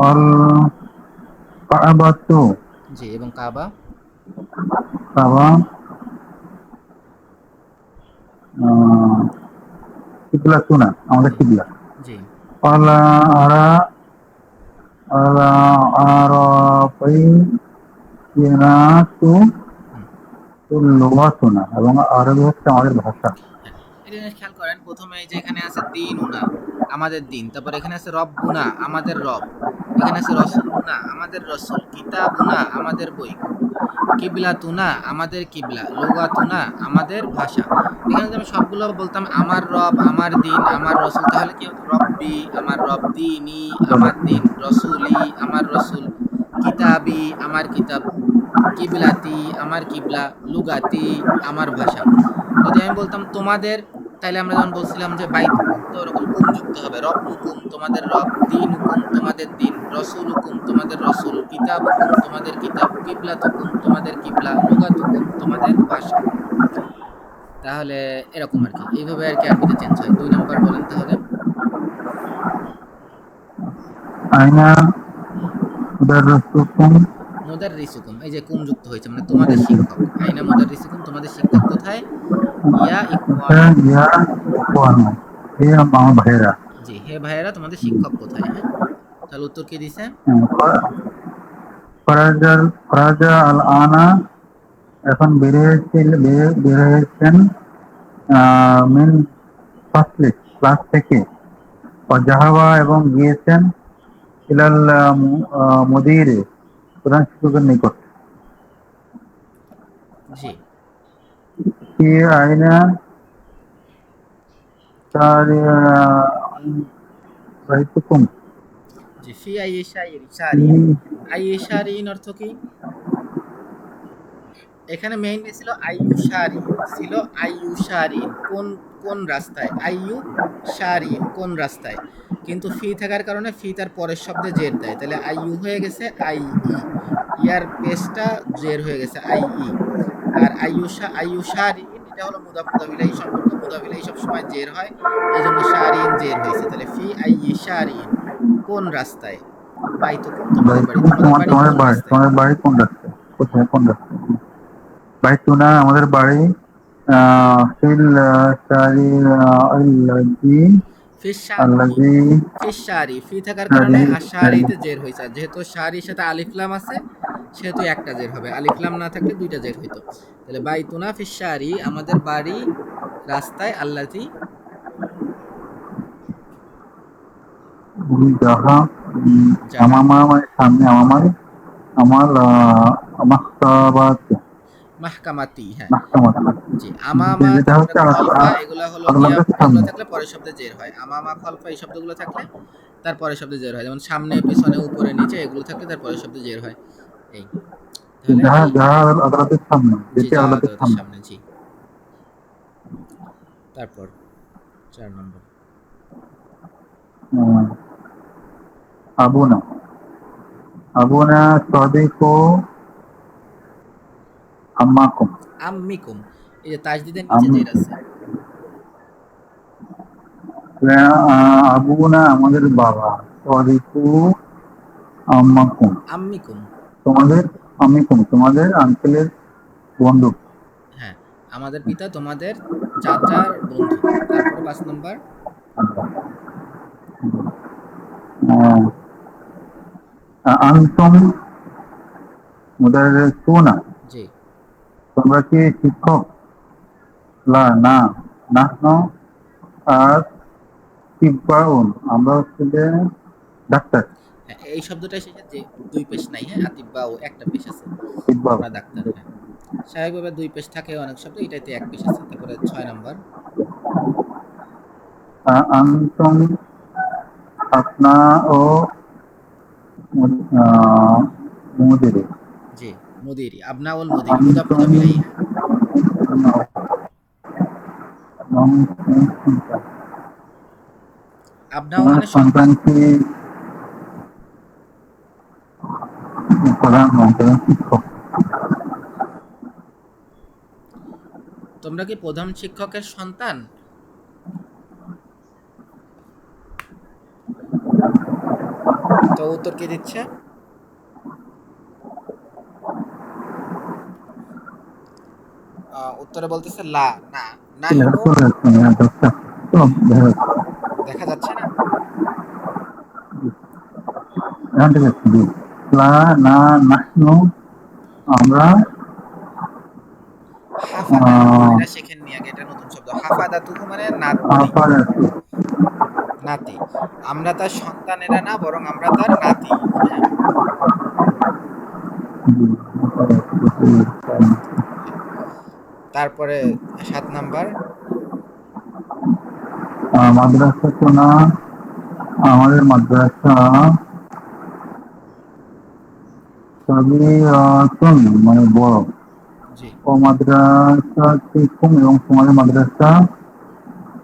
অল কাবাতু জি, এবং কাবা। কাবা কিবলা না আমাদের জি কিবলা। জি অল আরা অল আরাফাইনাতু হুম। লোহাতুনা এবং আরবি হচ্ছে আমাদের ভাষা। হ্যাঁ, এটা জিনিস খেয়াল করেন, প্রথমে এই যে এখানে আছে দিনুনা আমাদের দিন, তারপর এখানে আছে রব্বুনা আমাদের রব, এখানে আছে রসুলুনা আমাদের রসুল, কিতাবুনা আমাদের বই, কিবলাতুনা আমাদের কিবলা, লুগাতুনা আমাদের ভাষা। এখানে যদি আমি সবগুলো বলতাম আমার রব আমার দিন আমার রসুল, তাহলে কি হতো? রব্বি আমার রব, দিনী আমার দিন, রসুলি আমার রসুল, কিতাবি আমার কিতাব। কিবলাতি আমার কিবলা, লুগাতি আমার ভাষা। যদি আমি বলতাম তোমাদের, তাহলে আমরা যখন বলছিলাম যে বাইতুকুম, তো ওরকম কুম যুক্ত হবে। রব্বুকুম তোমাদের রব, দীনুকুম তোমাদের দিন, রসুলুকুম তোমাদের রসুল, কিতাবুকুম তোমাদের কিতাব, কিবলাতুকুম তোমাদের কিবলা, লুগাতুকুম তোমাদের ভাষা। তাহলে এরকম আর কি, এইভাবে আর কি আরবিতে চেঞ্জ হয়। 2 নাম্বার বলেন তাহলে। আইনা মুদাররিসুকুম, মুদাররিসুকুম, এই যে কুম যুক্ত হয়েছে, মানে তোমাদের শিক্ষক। আইনা মুদাররিসুকুম, তোমাদের শিক্ষক কোথায়? ইয়া ইখওয়ানা, ইয়া ইখওয়ানা, হে আমার ভাইয়েরা। জি হে ভাইয়েরা তোমাদের শিক্ষক কোথায়। হ্যাঁ, তাহলে উত্তর কি দিছে? ফরাজা আল আনা, এখন বের হয়েছেন মিন ফাসলি, ক্লাস থেকে। জাহাবা, এবং গিয়েছেন ইলাল মুদিরে, প্রধান শিক্ষকের নিকট। জি কি আইনা তার রাইতুকুম, জি ফি শারিন, শারিন অর্থ কি? এখানে মেইনলি ছিল শারিন, ছিল শারিন কোন কোন রাস্তায়, শারিন কোন রাস্তায়। কিন্তু ফি থাকার কারণে ফি তার পরের শব্দে জের দেয়, তাহলে হয়ে গেছে ইয়ার পেশটা জের হয়ে গেছে আর শারিন এটা হলো মুদাফ মুদাফ ইলাইহি সম্পর্ক, মুদাফ ইলাইহি সব সময় জের হয়, এজন্য শারিন জের হয়েছে। তাহলে ফি শারিন কোন রাস্তায়, বাইতুকুম তোমাদের বাড়ি, তোমাদের বাড়ি তোমাদের কোন বাড়ি, রাস্তায়। তোমাদের বাড়ি কোন রাস্তায়, কোথায়, কোন রাস্তায়? বাইতুনা আমাদের বাড়ি ফিল শারি আল্লাযী, আল্লাযী ফিশারি, ফি থাকার কারণে শারি শারি, আশারিতে জের হইছে। আর যেহেতু শারির সাথে আলিফ লাম আছে, সেহেতু একটা জের হবে। আলিফ লাম না থাকলে দুইটা জের হইতো। তাহলে বাইতুনা ফিশারি আমাদের বাড়ি রাস্তায়, আল্লাতি যাহা যাহা আমামা, মানে সামনে, আমামার, আমার মাহতাবাত, মাহকামাতি, হ্যাঁ মাহকামাত, জি। আমামা, যেটা তারপরে হচ্ছে খলফা, এগুলা হলো গিয়া, আল্লাহর এগুলো সামনে। থাকলে পরের শব্দে জের হয়। আমামা খলফা এই শব্দগুলো থাকলে তার পরের শব্দে জের হয়, যেমন সামনে পেছনে উপরে নিচে এগুলো থাকলে তার পরের শব্দে জের হয়। এই, তাহলে যাহা এই, যাহা আদালতের সামনে, জি যেটি যা আদালতের আদালতের সামনে। সামনে, জি। তারপর 4 নম্বর। আহ, আবুনা, আবুনা সাদিকু আম্মাকুম, আম্মিকুম, এই যে তাজদিদের নিচে জের আছে। আবুনা আমাদের বাবা, সাদিকু আম্মাকুম আম্মিকুম, তোমাদের, আম্মিকুম তোমাদের আঙ্কেলের বন্ধু। হ্যাঁ আমাদের পিতা তোমাদের চাচার বন্ধু। তারপরে 5 নম্বর। আনতুম মুদাররিসুনা, জি তোমরা কি শিক্ষক? লা, না, নাহনু আতিব্বাউন, আমরা হচ্ছে যে ডাক্তার। হ্যাঁ, এই শব্দটা শেষে যে 2 পেশ নাই, হ্যাঁ আতিব্বা ও একটা পেশ আছে। আতিব্বাউ। আমরা ডাক্তার, হ্যাঁ স্বাভাবিকভাবে 2 পেশ থাকে অনেক শব্দ, এটাতে 1 পেশ আছে। তারপরে 6 নম্বর। আনতুম আপনাউ আহ, মুদিরি, জি মুদিরি, আবনাউল মুদিরি, মুদাফ আনতুম মুদাফ ইলাইহি, হ্যাঁ আবনাউ তোমার মানে সন্তান সন্তান। কি প্রধান শিক্ষক? তোমরা কি প্রধান শিক্ষকের সন্তান? তো উত্তর কি দিচ্ছে? উত্তরে বলতেছে লা, না, নাহনু, দেখা যাচ্ছে না। লা, না, নাহনু আমরা হাফাদাতুহু, এটা শেখেননি আগে, এটা নতুন শব্দ। হাফাদাতুহু মানে নাতি, আপারাতু, নাতি। আমরা তার সন্তানেরা না, বরং আমরা তার নাতি, হ্যাঁ হ্যাঁ। তারপরে 7 নাম্বার। মাদ্রাসা তো না, আমাদের মাদ্রাসা সাগীরাতুন মানে বড়। জি ও মাদ্রাসাতিকুম এবং তোমাদের মাদ্রাসা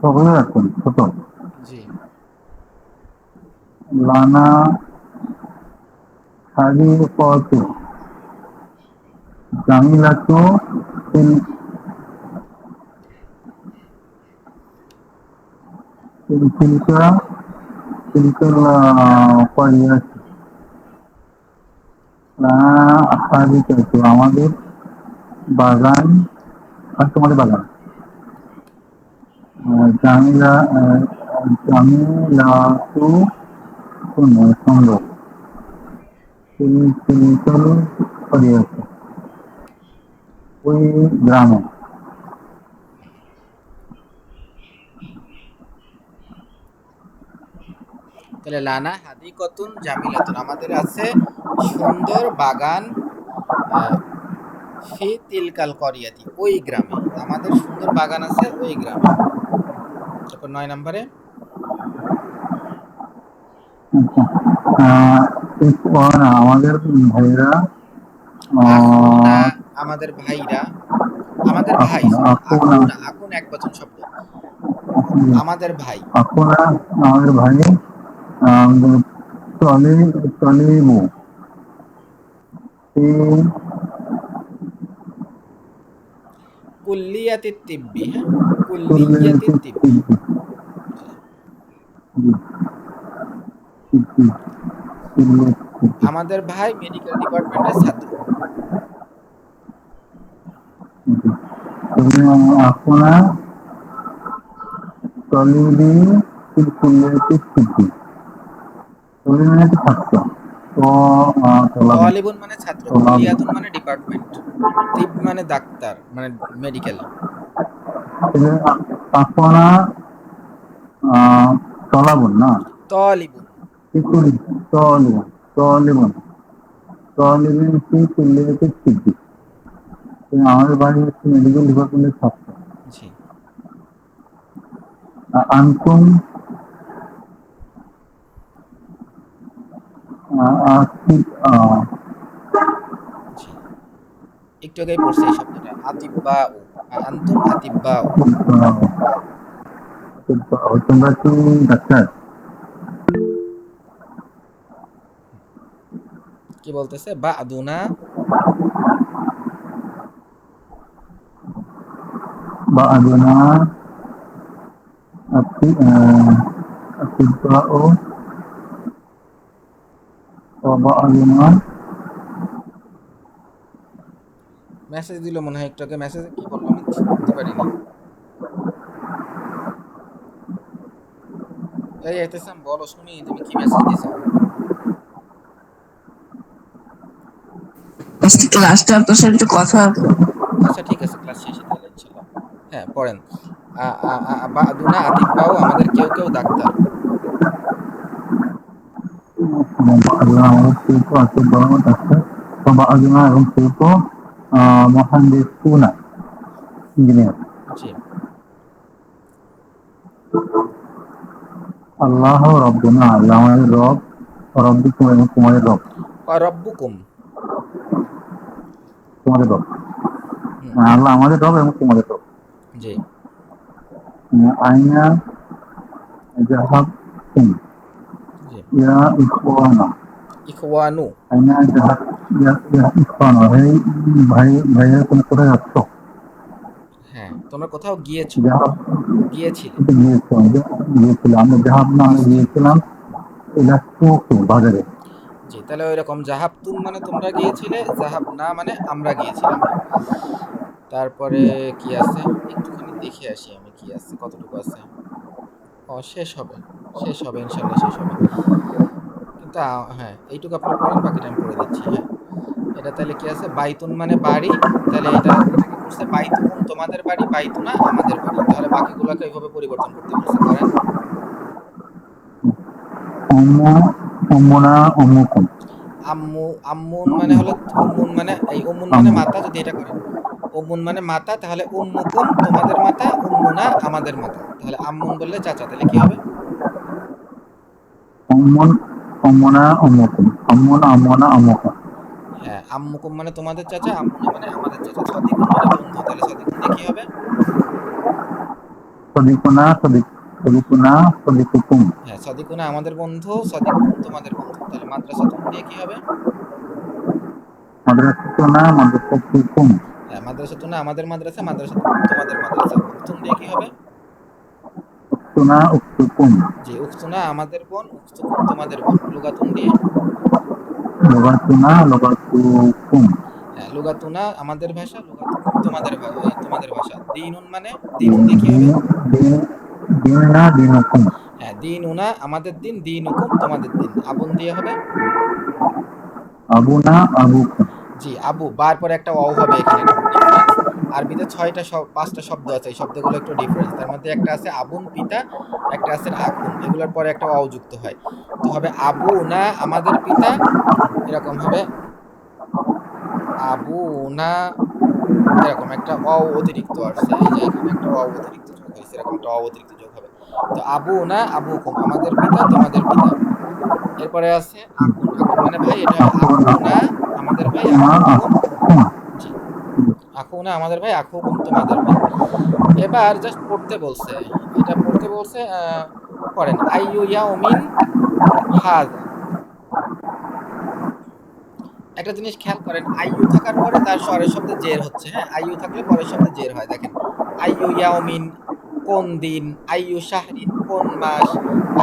সাগীরাতুন ছোট। জি লানা হাদিকাতু জামিলাতু তিল তিলকা তিলকাল ক্বরিয়াত লানা হাদিকাতু আমাদের বাগান আর তোমাদের বাগান। জামিলা জামিলাতু সুন্দর। তিলকাল ক্বরিয়াত ওই গ্রামে। তাহলে লানা হাদিকতুন জামিলাতুন আমাদের আছে সুন্দর বাগান ফি তিলকাল করিয়াতি ওই গ্রামে আমাদের সুন্দর বাগান আছে ওই গ্রামে। তারপর 9 নম্বরে আচ্ছা আমাদের ভাইরা আখুনা আহ, আমাদের ভাইরা আমাদের ভাই আকুনা সরি আকুনা আখুনা আকুন এক বচন শব্দ আমাদের ভাই আকুনা আমাদের ভাই আহ, তলে তলেবু এই কুল্লিয়াতি তিব্বি হ্যাঁ চলে কুল্লিয়াতি তিব্বি জি। আমাদের ভাই মেডিকেল ডিপার্টমেন্টের ছাত্র আকুনা তলেবি কুল্লিয়াতি সিদ্ধি তলে মানে একটা ছাত্র তো তোলাবু তলিবুন মানে ছাত্র তোলাবু কুল্লিয়াতুন মানে ডিপার্টমেন্ট তিব মানে ডাক্তার মানে মেডিকেল আকুনা তলাবুন না তলিবুন يكون طالبا طالبا في كلية الطب আমাদের বাড়ি হচ্ছে মেডিকেল ডিপার্টমেন্টের ছাত্র জি আনকুম আর্থিক জি একটু আগেই পড়ছে এই শব্দটা আতিব্বাউ আনতুম আতিব্বাউ তোমরা কি ডাক্তার কি বলতেছে বাদুনা বা আদনা আতিব্বাউ বা আদনা মেসেজ দিল মনে হয় একটু আগে মেসেজে কি বললো আমি শুনতে পারিনি এই এতেসাম বলো শুনি তুমি কি মেসেজ দিছো আজকে ক্লাসটা আপনার সাথে একটু কথা আছে। আচ্ছা ঠিক আছে ক্লাস শেষে তাহলে ইনশাআল্লাহ হ্যাঁ পড়েন বাদুনা আতিব্বাউ আমাদের কেউ কেউ ডাক্তার আদনা আমাদের শিল্প আতিব্বাউ ডাক্তার বা আদনা এবং শিল্প মহান্দিসুনা ইঞ্জিনিয়ার জি আল্লাহ রব্বুনা আল্লাহ আমাদের রব রব্বিকুম এবং তোমাদের রব রব্বুকুম তোমাদের রব হুম আল্লাহ আমাদের রব এবং তোমাদের রব জি আইনা জাহাব তুম জি ইয়া ইখওয়ানা ইখওয়ানু আইনা জাহাব ইয়া ইখওয়ানা ভাই ভাইয়া তুমি কোথায় যাচ্ছ হ্যাঁ তোমরা কোথাও গিয়েছো জাহাব গিয়েছিলে গিয়েছিলাম আমরা জাহাব না আমরা পাস্ট গিয়েছিলাম এটা সুকে বাজারে জি তাহলে ওই রকম জাহাব তুম মানে তোমরা গিয়েছিলে জাহাব না মানে আমরা গিয়েছিলাম তারপরে কি আছে একটুখানি দেখে আসি আমি কি আছে কতটুকু আছে ও শেষ হবে ইনশাল্লাহ শেষ হবে কিন্তু হ্যাঁ এইটুকু আপনি পড়েন বাকিটা আমি পড়ে দিচ্ছি হ্যাঁ এটা তাহলে কি আছে বাইতুন মানে বাড়ি তাহলে এটাকে করছে বাইতুকুম তোমাদের বাড়ি বাইতুনা আমাদের বাড়ি তাহলে বাকিগুলোকে এইভাবে পরিবর্তন করতে বলছে করেন উম্মু উম্মুনা উম্মুকুম আম্মুন মানে হলো উম্মুন মানে এই উম্মুন মানে আম্মু মাতা যদি এটা করেন উম্মুন মানে মাতা তাহলে উম্মুকুম তোমাদের মাতা উম্মুনা আমাদের মাতা তাহলে আম্মুন বললে চাচা তাহলে কি হবে উম্মুন উম্মুনা উম্মুকুম আম্মুনা আম্মুনা আম্মুকুম হ্যাঁ, আম্মুকুম মানে তোমাদের চাচা, আম্মুনা মানে আমাদের চাচা, সদিকুন মানে বন্ধু, তাহলে সদিকুন দিয়ে কি হবে? সদিকুনা সদিকুনা সদিকুকুম। হ্যাঁ, সদিকুনা আমাদের বন্ধু, সদিকুকুম তোমাদের বন্ধু, তাহলে মাদ্রাসাতুন দিয়ে কি হবে? মাদ্রাসাতুনা মাদ্রাসাতুকুম। হ্যাঁ, মাদ্রাসাতুনা আমাদের মাদ্রাসা, মাদ্রাসাতুকুম তোমাদের মাদ্রাসা। উখতুন দিয়ে কি হবে? উক্তুনা উক্তুকুম। জি, উখতুনা আমাদের বোন, উখতুকুম তোমাদের বোন। লুগাতুন দিয়ে? লগাতুনা লগাতুকুম। হ্যাঁ, লুগাতুনা আমাদের ভাষা, লুগাতুকুম তোমাদের ভাষা। দিনুন মানে? দিনুন দিয়ে কি হবে? দিনুনা দিনুকুম। হ্যাঁ, দিনুনা আমাদের দিন, দিনুকুম তোমাদের দিন। আবুন দিয়ে হবে? আবুনা আবুকুম। জি, আবু বার পরে একটা ওয়াও হবে, এখানে একটু ডিফারেন্স। আরবিতে ৫টা শব্দ আছে, এই শব্দগুলো একটু ডিফারেন্স। তার মধ্যে একটা আছে আবুন পিতা, একটা আছে আখুন, এগুলোর পরে একটা ওয়াও যুক্ত হয়। তো হবে আবু না আমাদের পিতা, এরকম হবে আবু না, এরকম একটা ওয়াও অতিরিক্ত আসছে, এই যে এখানে একটা ওয়াও অতিরিক্ত যোগ হয়েছে, এরকম একটা ওয়াও অতিরিক্ত যোগ হবে। তো আবু না আবুকুম আমাদের পিতা তোমাদের পিতা। এরপরে আছে আকুন, আকুন মানে ভাই, এটা হবে আখু না আমাদের ভাই, আখুকুম। জি, আখু না আমাদের ভাই, আখুকুম তোমাদের ভাই। এবার জাস্ট পড়তে বলছে, এটা পড়তে বলছে, পড়েন আইয়ু ইয়াউমিন হাযা। একটা জিনিস খেয়াল করেন, আইয়ু থাকার পরে তার পরের শব্দে জের হচ্ছে। হ্যাঁ, আইয়ু থাকলে পরের শব্দে জের হয়। দেখেন, আইয়ু ইয়াউমিন কোন দিন, আইয়ু শাহরিন কোন মাস,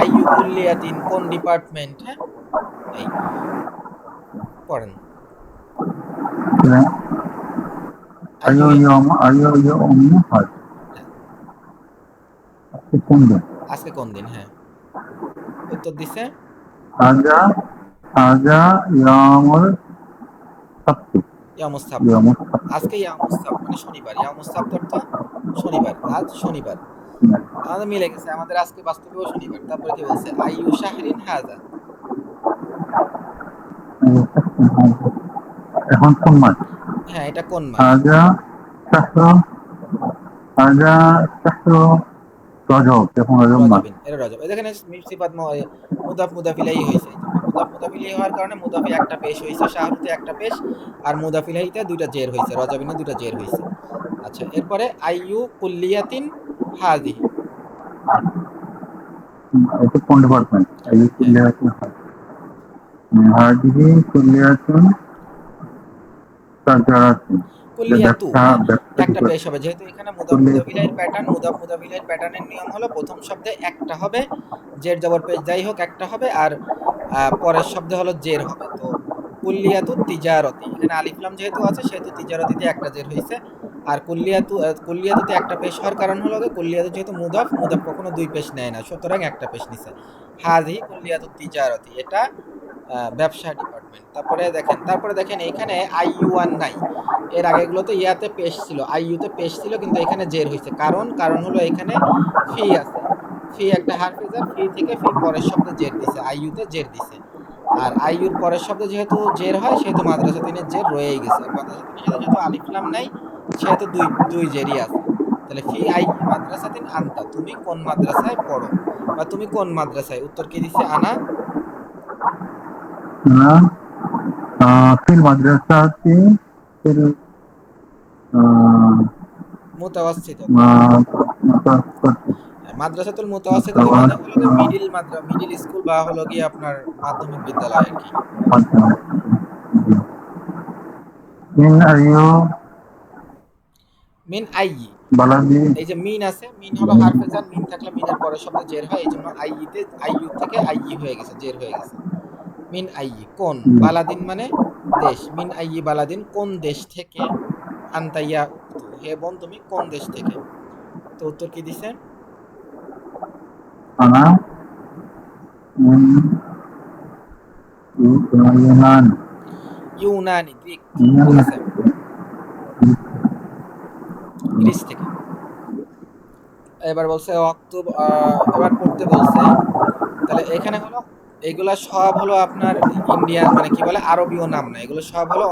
আইয়ু কুল্লিয়াতিন কোন ডিপার্টমেন্ট। হ্যাঁ, এই পড়েন আইয়ু আইয়ো ইয়ম হাজ। হ্যাঁ, আজকে কোন দিন? আজকে কোন দিন? হ্যাঁ, উত্তর দিছে হাজা হাজা ইয়ামুল সাবতি। ইয়ামুস সাবত। ইয়ামুল সাবতি। আজকে ইয়ামুস সাবত মানে শনিবার, ইয়ামুস সাবত অর্থ শনিবার, আজ শনিবার। আমাদের মিলে গেছে, আমাদের আজকে বাস্তবেও শনিবার। তারপরে কি বলছে? আইয়ু শাহরিন হাযা। এখন কোন মাস? হ্যাঁ, এটা কোন মাস? হাজা শাহর হাজা শাহর রজব। এখন রজব মাস। রজবিন, এটা রজব। এই দেখেন, সিফাত মুদাফ মুদাফ ইলাইহি হইছে। এইজন্য মুদাফ মুদাফ ইলাইহি হওয়ার কারণে মুদাফে একটা পেশ হইছে, শাহরুতে একটা পেশ, আর মুদাফ ইলাইহিতে দুইটা জের হইছে, রজবিনে দুইটা জের হইছে। আচ্ছা, এরপরে আইয়ু কুল্লিয়াতিন হাযিহি। এটা কোন ডিপার্টমেন্ট? আইয়ু হ্যাঁ, কুল্লিয়াতুন হাজ। হাজিহি কুল্লিয়াতুন সাজারাতুন। কুল্লিয়াতু, ব্যবসা হ্যাঁ, ব্যবসা একটা পেশ হবে। যেহেতু এখানে মুদাফ মুদাফ কুল্লিয়াতুন। ইলাইহির প্যাটার্ন, মুদাফ মুদাফ ইলাইহির প্যাটার্নের নিয়ম হলো প্রথম শব্দে একটা হবে, জের জবর পেশ যাই হোক একটা হবে, আর পরের শব্দে হলো জের হবে। তো কুল্লিয়াতু তিজারতি, এখানে আলিফ লাম যেহেতু আছে সেহেতু তিজারতিতে একটা জের হইছে। আর কুল্লিয়াতুতে একটা পেশ হওয়ার কারণ হলো যে কুল্লিয়াতু যেহেতু মুদাফ, মুদাফ কখনো দুই পেশ নেয় না, সুতরাং একটা পেশ নিছে। হাযিহি কুল্লিয়াতু তিজারতি, এটা ব্যবসা ডিপার্টমেন্ট। তারপরে দেখেন এইখানে আইইউ নাই। এর আগেগুলোতে ইয়াতে পেশ ছিল, আইইউতে পেশ ছিল, কিন্তু এখানে জের হইছে। কারণ হলো এখানে ফি আছে। ফি একটা হারফে জার, ফি থেকে ফি পরের শব্দে জের দিছে, আইইউতে জের দিছে। আর আইইউর পরের শব্দে যেহেতু জের হয় সেহেতু মাদ্রাসা তিনের জের রয়েই গেছে। আর মাদ্রাসা তিনের সাথে যেহেতু আলিফ লাম নাই সেহেতু দুই জেরই আছে। তাহলে ফি আই মাদ্রাসাতিন আনতা, তুমি কোন মাদ্রাসায় পড়ো, বা তুমি কোন মাদ্রাসায়। উত্তর কি দিছে? আনা না ফিল মাদ্রাসাতি ফিল মুতাওয়াসসিত। মুতাওয়াসসিত। মাদ্রাসাতুল মুতাওয়াসসিতা মানে হলো গিয়ে মিডিল স্কুল, বা হলো গিয়ে আপনার মাধ্যমিক বিদ্যালয় আর কি। মিন আইয়ু মিন আইয়ি, বালাদি। এই যে মিন আছে, মিন হলো হারফে জার, মিন থাকলে মিনের পরের শব্দে জের হয়, এই জন্য আইয়ু থেকে আইয়ি হয়ে গেছে, জের হয়ে গেছে। মিন আইয়ি কোন, বালাদিন মানে দেশ, মিন আইয়ি বালাদিন কোন দেশ থেকে, আনতা ইয়া উক্তু হে বোন তুমি কোন দেশ থেকে। তো উত্তর কি দিছে? আনা মিন ইউনান। ইউনানি, গ্রিক, ঠিক ইউনান। আছে, গ্রিস থেকে। এবার বলছে এবার পড়তে বলছে। তাহলে এখানে হলো এগুলা সব হলো আপনার ইন্ডিয়ান, মানে কি বলে, আরবীয় নাম না, এগুলো সব হলো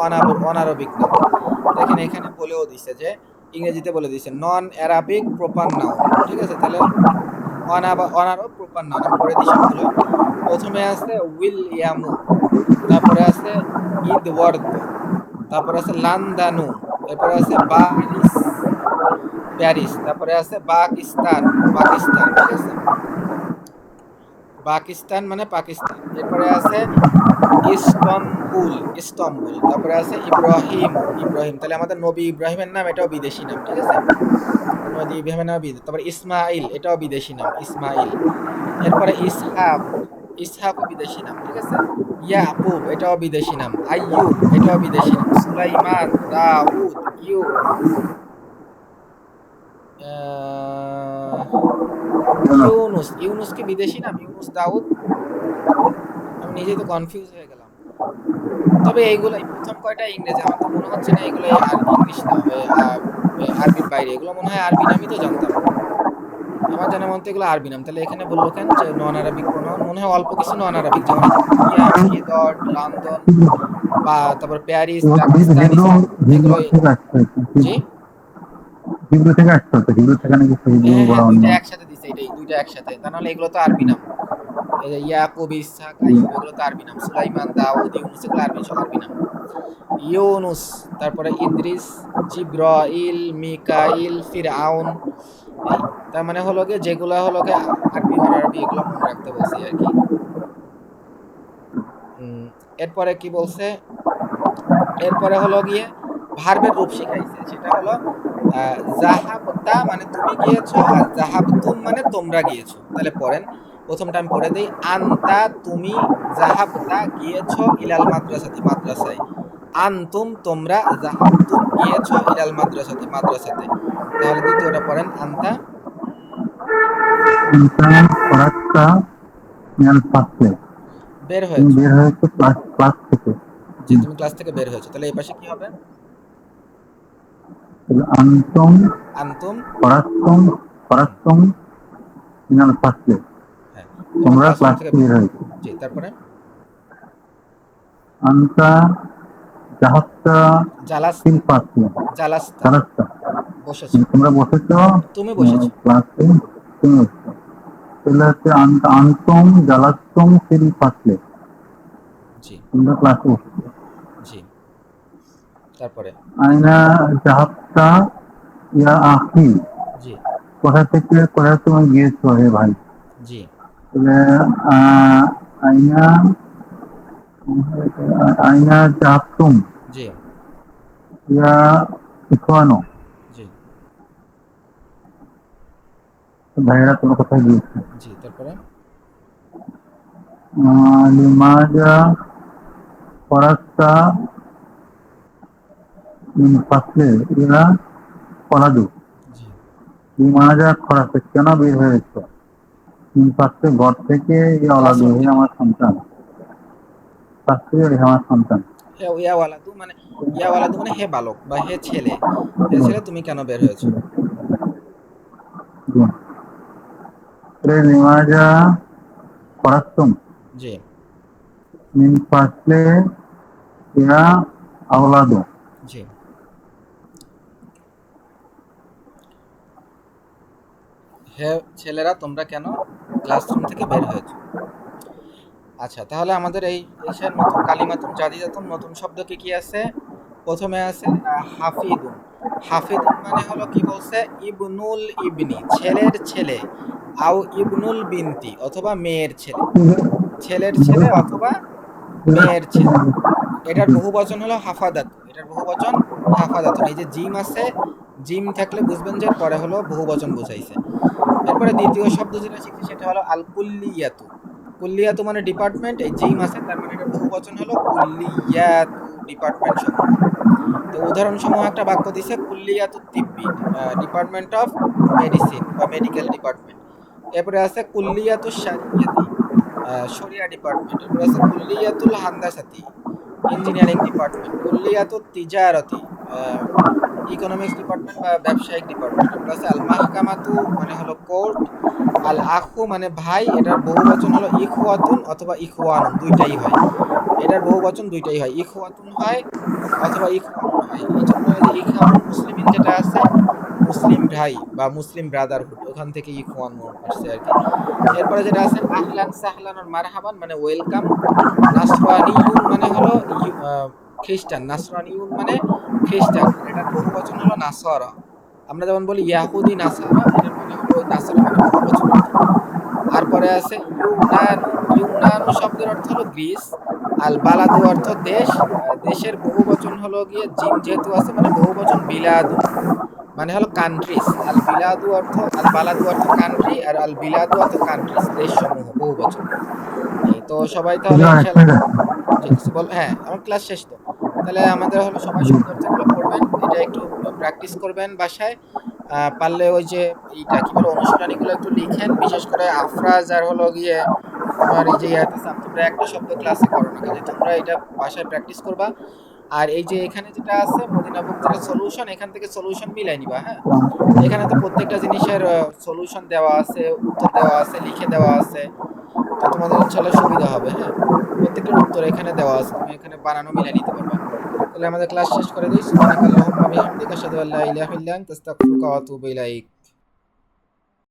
অনারবিক নাম। দেখেন এখানে বলেও দিছে যে, ইংরেজিতে বলে দিছে নন অ্যারাবিক প্রপার নাউন। ঠিক আছে, তাহলে অনারব প্রপার নাউন আমি পড়ে দিই সবগুলো। প্রথমে আছে উইল ইয়ামু, তারপরে আছে ইদ ওয়ার্দ, তারপরে আছে লান্দানু, এরপরে আছে প্যারিস, প্যারিস, তারপরে আছে পাকিস্তান, পাকিস্তান, ঠিক আছে, পাকিস্তান মানে পাকিস্তান। এরপরে আছে ইস্তম্বুল, ইস্তম্বুল, তারপরে আছে ইব্রাহিম, ইব্রাহিম, তাহলে আমাদের নবী ইব্রাহিমের নাম, এটাও বিদেশি নাম, ঠিক আছে, নবী ইব্রাহিমের নাম বিদেশি। তারপরে ইসমাইল, এটাও বিদেশি নাম, ইসমাইল। এরপরে ইসহাক, ইসহাকও বিদেশি নাম, ঠিক আছে। ইয়াকুব, এটাও বিদেশি নাম। আইয়ুব, এটাও বিদেশি নাম। সুলাইমান, দাউদ, আহ, ইউনুস, ইউনুস কি বিদেশি নাম? ইউনুস, দাউদ, আমি নিজেই তো কনফিউজ হয়ে গেলাম। তবে এইগুলাই প্রথম কয়টা ইংরেজি, আমার তো মনে হচ্ছে না এগুলো আর ইংলিশ না, আরবির বাইরে, এগুলো মনে হয় আরবি নামই তো জানতাম। আমার জানা মতে এগুলো আরবি নাম। তাহলে এখানে বললো কেন যে নন আরবিক প্রোনাউন? মনে হয় অল্প কিছু নন আরবিক, যেমন এই যে উইলিয়াম, এডওয়ার্ড, লন্ডন, বা তারপর প্যারিস, পাকিস্তান, হিব্রু হিব্রু এগুলো। থেকে আসছে, জি, হিব্রু থেকে আসছে, হিব্রু থেকে নাকি হিব্রু হ্যাঁ হ্যাঁ, বলা অন্য। দুইটা একসাথে দিছে, এটাই দুইটা একসাথে, তা নাহলে এগুলো তো আরবি নাম। এই যে ইয়াকুব, ইসহাক, আইয়ুব, এগুলো তো আরবি নাম। সুলাইমান, দাউদ, ইউনুস, এগুলো আরবি আরবি নাম। ইউনুস, তারপরে ইদ্রিস, জিব্রাইল, মিকাইল, ফিরআউন। এই, তার মানে হলো গিয়ে যেগুলা হলো গিয়ে আরবি অনারবি, এগুলো মনে রাখতে বলছি আর কি। এরপরে কি বলছে? এরপরে হলো গিয়ে ভার্বের রূপ শিখাইছে, সেটা হলো জাহাবতা মানে তুমি গিয়েছো, আর জাহাবতুম মানে তোমরা গিয়েছো। তাহলে পড়েন, প্রথমটা আমি পড়ে দেই। আনতা, তুমি, জাহাবতা গিয়েছো, ইলাল মাদ্রাসাতি মাদ্রাসায়, আনতুম তোমরা, জাহাবতুম গিয়েছো, ইলাল মাদ্রাসাতি মাদ্রাসাতে। তাহলে দ্বিতীয়টা পড়েন, আনতা ইনসান খরাক্তা মিনাল ফাসলে, বের তুমি হয়েছো। বের হয়েছে ক্লাস ক্লাস থেকে। যে তুমি ক্লাস থেকে বের হয়েছো, তাহলে এই পাশে কি হবে? আনতুম আনতুম, খরাক্তুম হুম, খরাক্তুম মিনাল ফাসলে, হ্যাঁ, তোমরা তোমরা ক্লাসরুম ক্লাস থেকে থেকে বের। বের হয়েছে। জি, তারপরে আনতা জাহাজটা জালাস, ফিল ফাসলে, জালাস্তা জাহাজটা, বসেছো, তোমরা বসেছ তুমি বসেছো। ক্লাসে, তুমি বসেছো। তাহলে হচ্ছে আনতুম জালাতুম ফিল ফাসলে, জি, তোমরা ক্লাসে বসেছো। জি, তারপরে আইনা জাহাজটা ইয়া আখি, জি, কোথা থেকে কোথায় তুমি গিয়েছো হে ভাই। জি, তাহলে আইনা আইনা জাহাতুম জি, ইয়া ইখওয়ানো, জি, ভাইয়েরা তোমরা কোথায় গিয়েছো। জি, তারপরে লিমাজা ফরাক্তা মিন ফাসলে ইয়া ফলাদু, জি, লিমাজা খরাক্তা কেন বের হয়েছো, মিন ফাসলে ঘর থেকে, ইয়া অলাদু ক্লাসরুম হে থেকে। আমার সন্তান, ফাসলে হে আমার সন্তান। ইয়াওয়ালাদু মানে, ইয়াওয়ালাদু মানে হে বালক বা হে ছেলে, হে ছেলে তুমি কেন বের হয়েছো? লিমাজা খরাক্তুম জি, মিন ফাসলে ইয়া আওলাদু, জি, হে ছেলেরা তোমরা কেন ক্লাসরুম থেকে বের হয়েছো? আচ্ছা, তাহলে আমাদের এই এসে নতুন কালিমাতুন জাদিদাতুন, নতুন শব্দ কি কি আছে? প্রথমে আছে হাফিদুন। হাফিদুন মানে হলো কি বলছে? ইবনুল ইবনি, ছেলের ছেলে, আও ইবনুল বিনতি, অথবা মেয়ের ছেলে, ছেলের ছেলে অথবা মেয়ের ছেলে। এটার বহুবচন হলো হাফাদাতু, এটার বহুবচন হাফাদাতুন। এই যে জিম আছে, জিম থাকলে বুঝবেন যে পরে হলো বহুবচন বুঝাইছে। এরপরে দ্বিতীয় শব্দ যেটা শিখছি সেটা হলো আল কুল্লিয়াতু। কুল্লিয়াতু মানে ডিপার্টমেন্ট, এই জিম আছে তার মানে এটা বহুবচন হলো কুল্লিয়াতু, ডিপার্টমেন্ট সমূহ। তো উদাহরণ সমূহ একটা বাক্য দিছে, কুল্লিয়াতু তিব্বি, ডিপার্টমেন্ট অফ মেডিসিন বা মেডিকেল ডিপার্টমেন্ট। এরপরে আছে কুল্লিয়াতু শারিয়াতি, শরিয়া ডিপার্টমেন্ট। এরপরে আছে কুল্লিয়াতুল হান্দাসাতি, ইঞ্জিনিয়ারিং ডিপার্টমেন্ট। কুল্লিয়াতুত তিজারাতি, ইকোনমিক্স ডিপার্টমেন্ট বা ব্যবসায়িক ডিপার্টমেন্ট। এরপর আছে আল মাহকামাতু মানে হলো কোর্ট। আল আখু মানে ভাই, এটার বহুবচন হলো ইখওয়াতুন অথবা ইখওয়ানুন, দুইটাই হয়। এটার বহুবচন দুইটাই হয়, ইখওয়াতুন হয় অথবা ইখওয়ানুন হয়। এই জন্য এই যে ইখওয়ানুল মুসলিমিন যেটা আছে, মুসলিম ভাই বা মুসলিম ব্রাদারহুড, ওখান থেকে ইখওয়ানুন আসছে আর কি। এরপরে যেটা আছে আহলান সাহলান আর মারহাবান মানে ওয়েলকাম। নাসরানিয়ুন মানে হলো খ্রিস্টান, নাসরানিউন মানে খ্রিস্টান, এটার বহু বচন হলো নাসারা। আমরা যেমন বলি ইয়াহুদি নাসারা, এটার মানে হলো ওই নাসারা মানে বহু বচন আর কি। আর পরে আছে ইউনানু। ইউনানু শব্দের অর্থ হলো গ্রিস। আল বালাদু অর্থ দেশ। দেশের বহু বচন হলো গিয়ে জিম যেহেতু আছে মানে বহু বচন বিলাদুন, মানে হলো কান্ট্রিজ। আল বিলাদু অর্থ, আল বালাদু অর্থ কান্ট্রি, আর আল বিলাদু অর্থ কান্ট্রিজ, দেশ সমূহ বহু বচন। এই তো সবাই তাহলে হুজুর এক ইনশাল্লাহ, মিনিট আছে। জি কিছু বল। হ্যাঁ আমার ক্লাস শেষ তো। তাহলে আমাদের হলো সবাই শব্দার্থগুলো পড়বেন, এটা একটু প্র্যাকটিস করবেন বাসায়। পারলে ওই যে এইটা কি বলে অনুশীলনীগুলো একটু লিখেন, বিশেষ করে আফরাজ আর হলো গিয়ে তোমার এই যে ইয়াতাসাম, তোমরা একটা শব্দ ক্লাসে করো না, কাজে তোমরা এটা বাসায় প্র্যাকটিস করবা। আর এই যে এখানে যেটা আছে মদিনা বুক যেটা সলিউশন, এখান থেকে সলিউশন মিলাই নিবা। হ্যাঁ, এখানে তো প্রত্যেকটা জিনিসের সলিউশন দেওয়া আছে, উত্তর দেওয়া আছে, লিখে দেওয়া আছে। তো তোমাদের ইনশাল্লাহ সুবিধা হবে। হ্যাঁ, প্রত্যেকটার উত্তর এখানে দেওয়া আছে, তুমি এখানে বানানো মিলাই নিতে পারবা। তাহলে আমাদের ক্লাস শেষ করে দিই। সুবহানাকাল্লাহুম্মা বিহামদিকা আশহাদু আল্লা ইলাহা ইল্লা আনতা আস্তাগফিরুকা ওয়া আতুবু ইলাইক।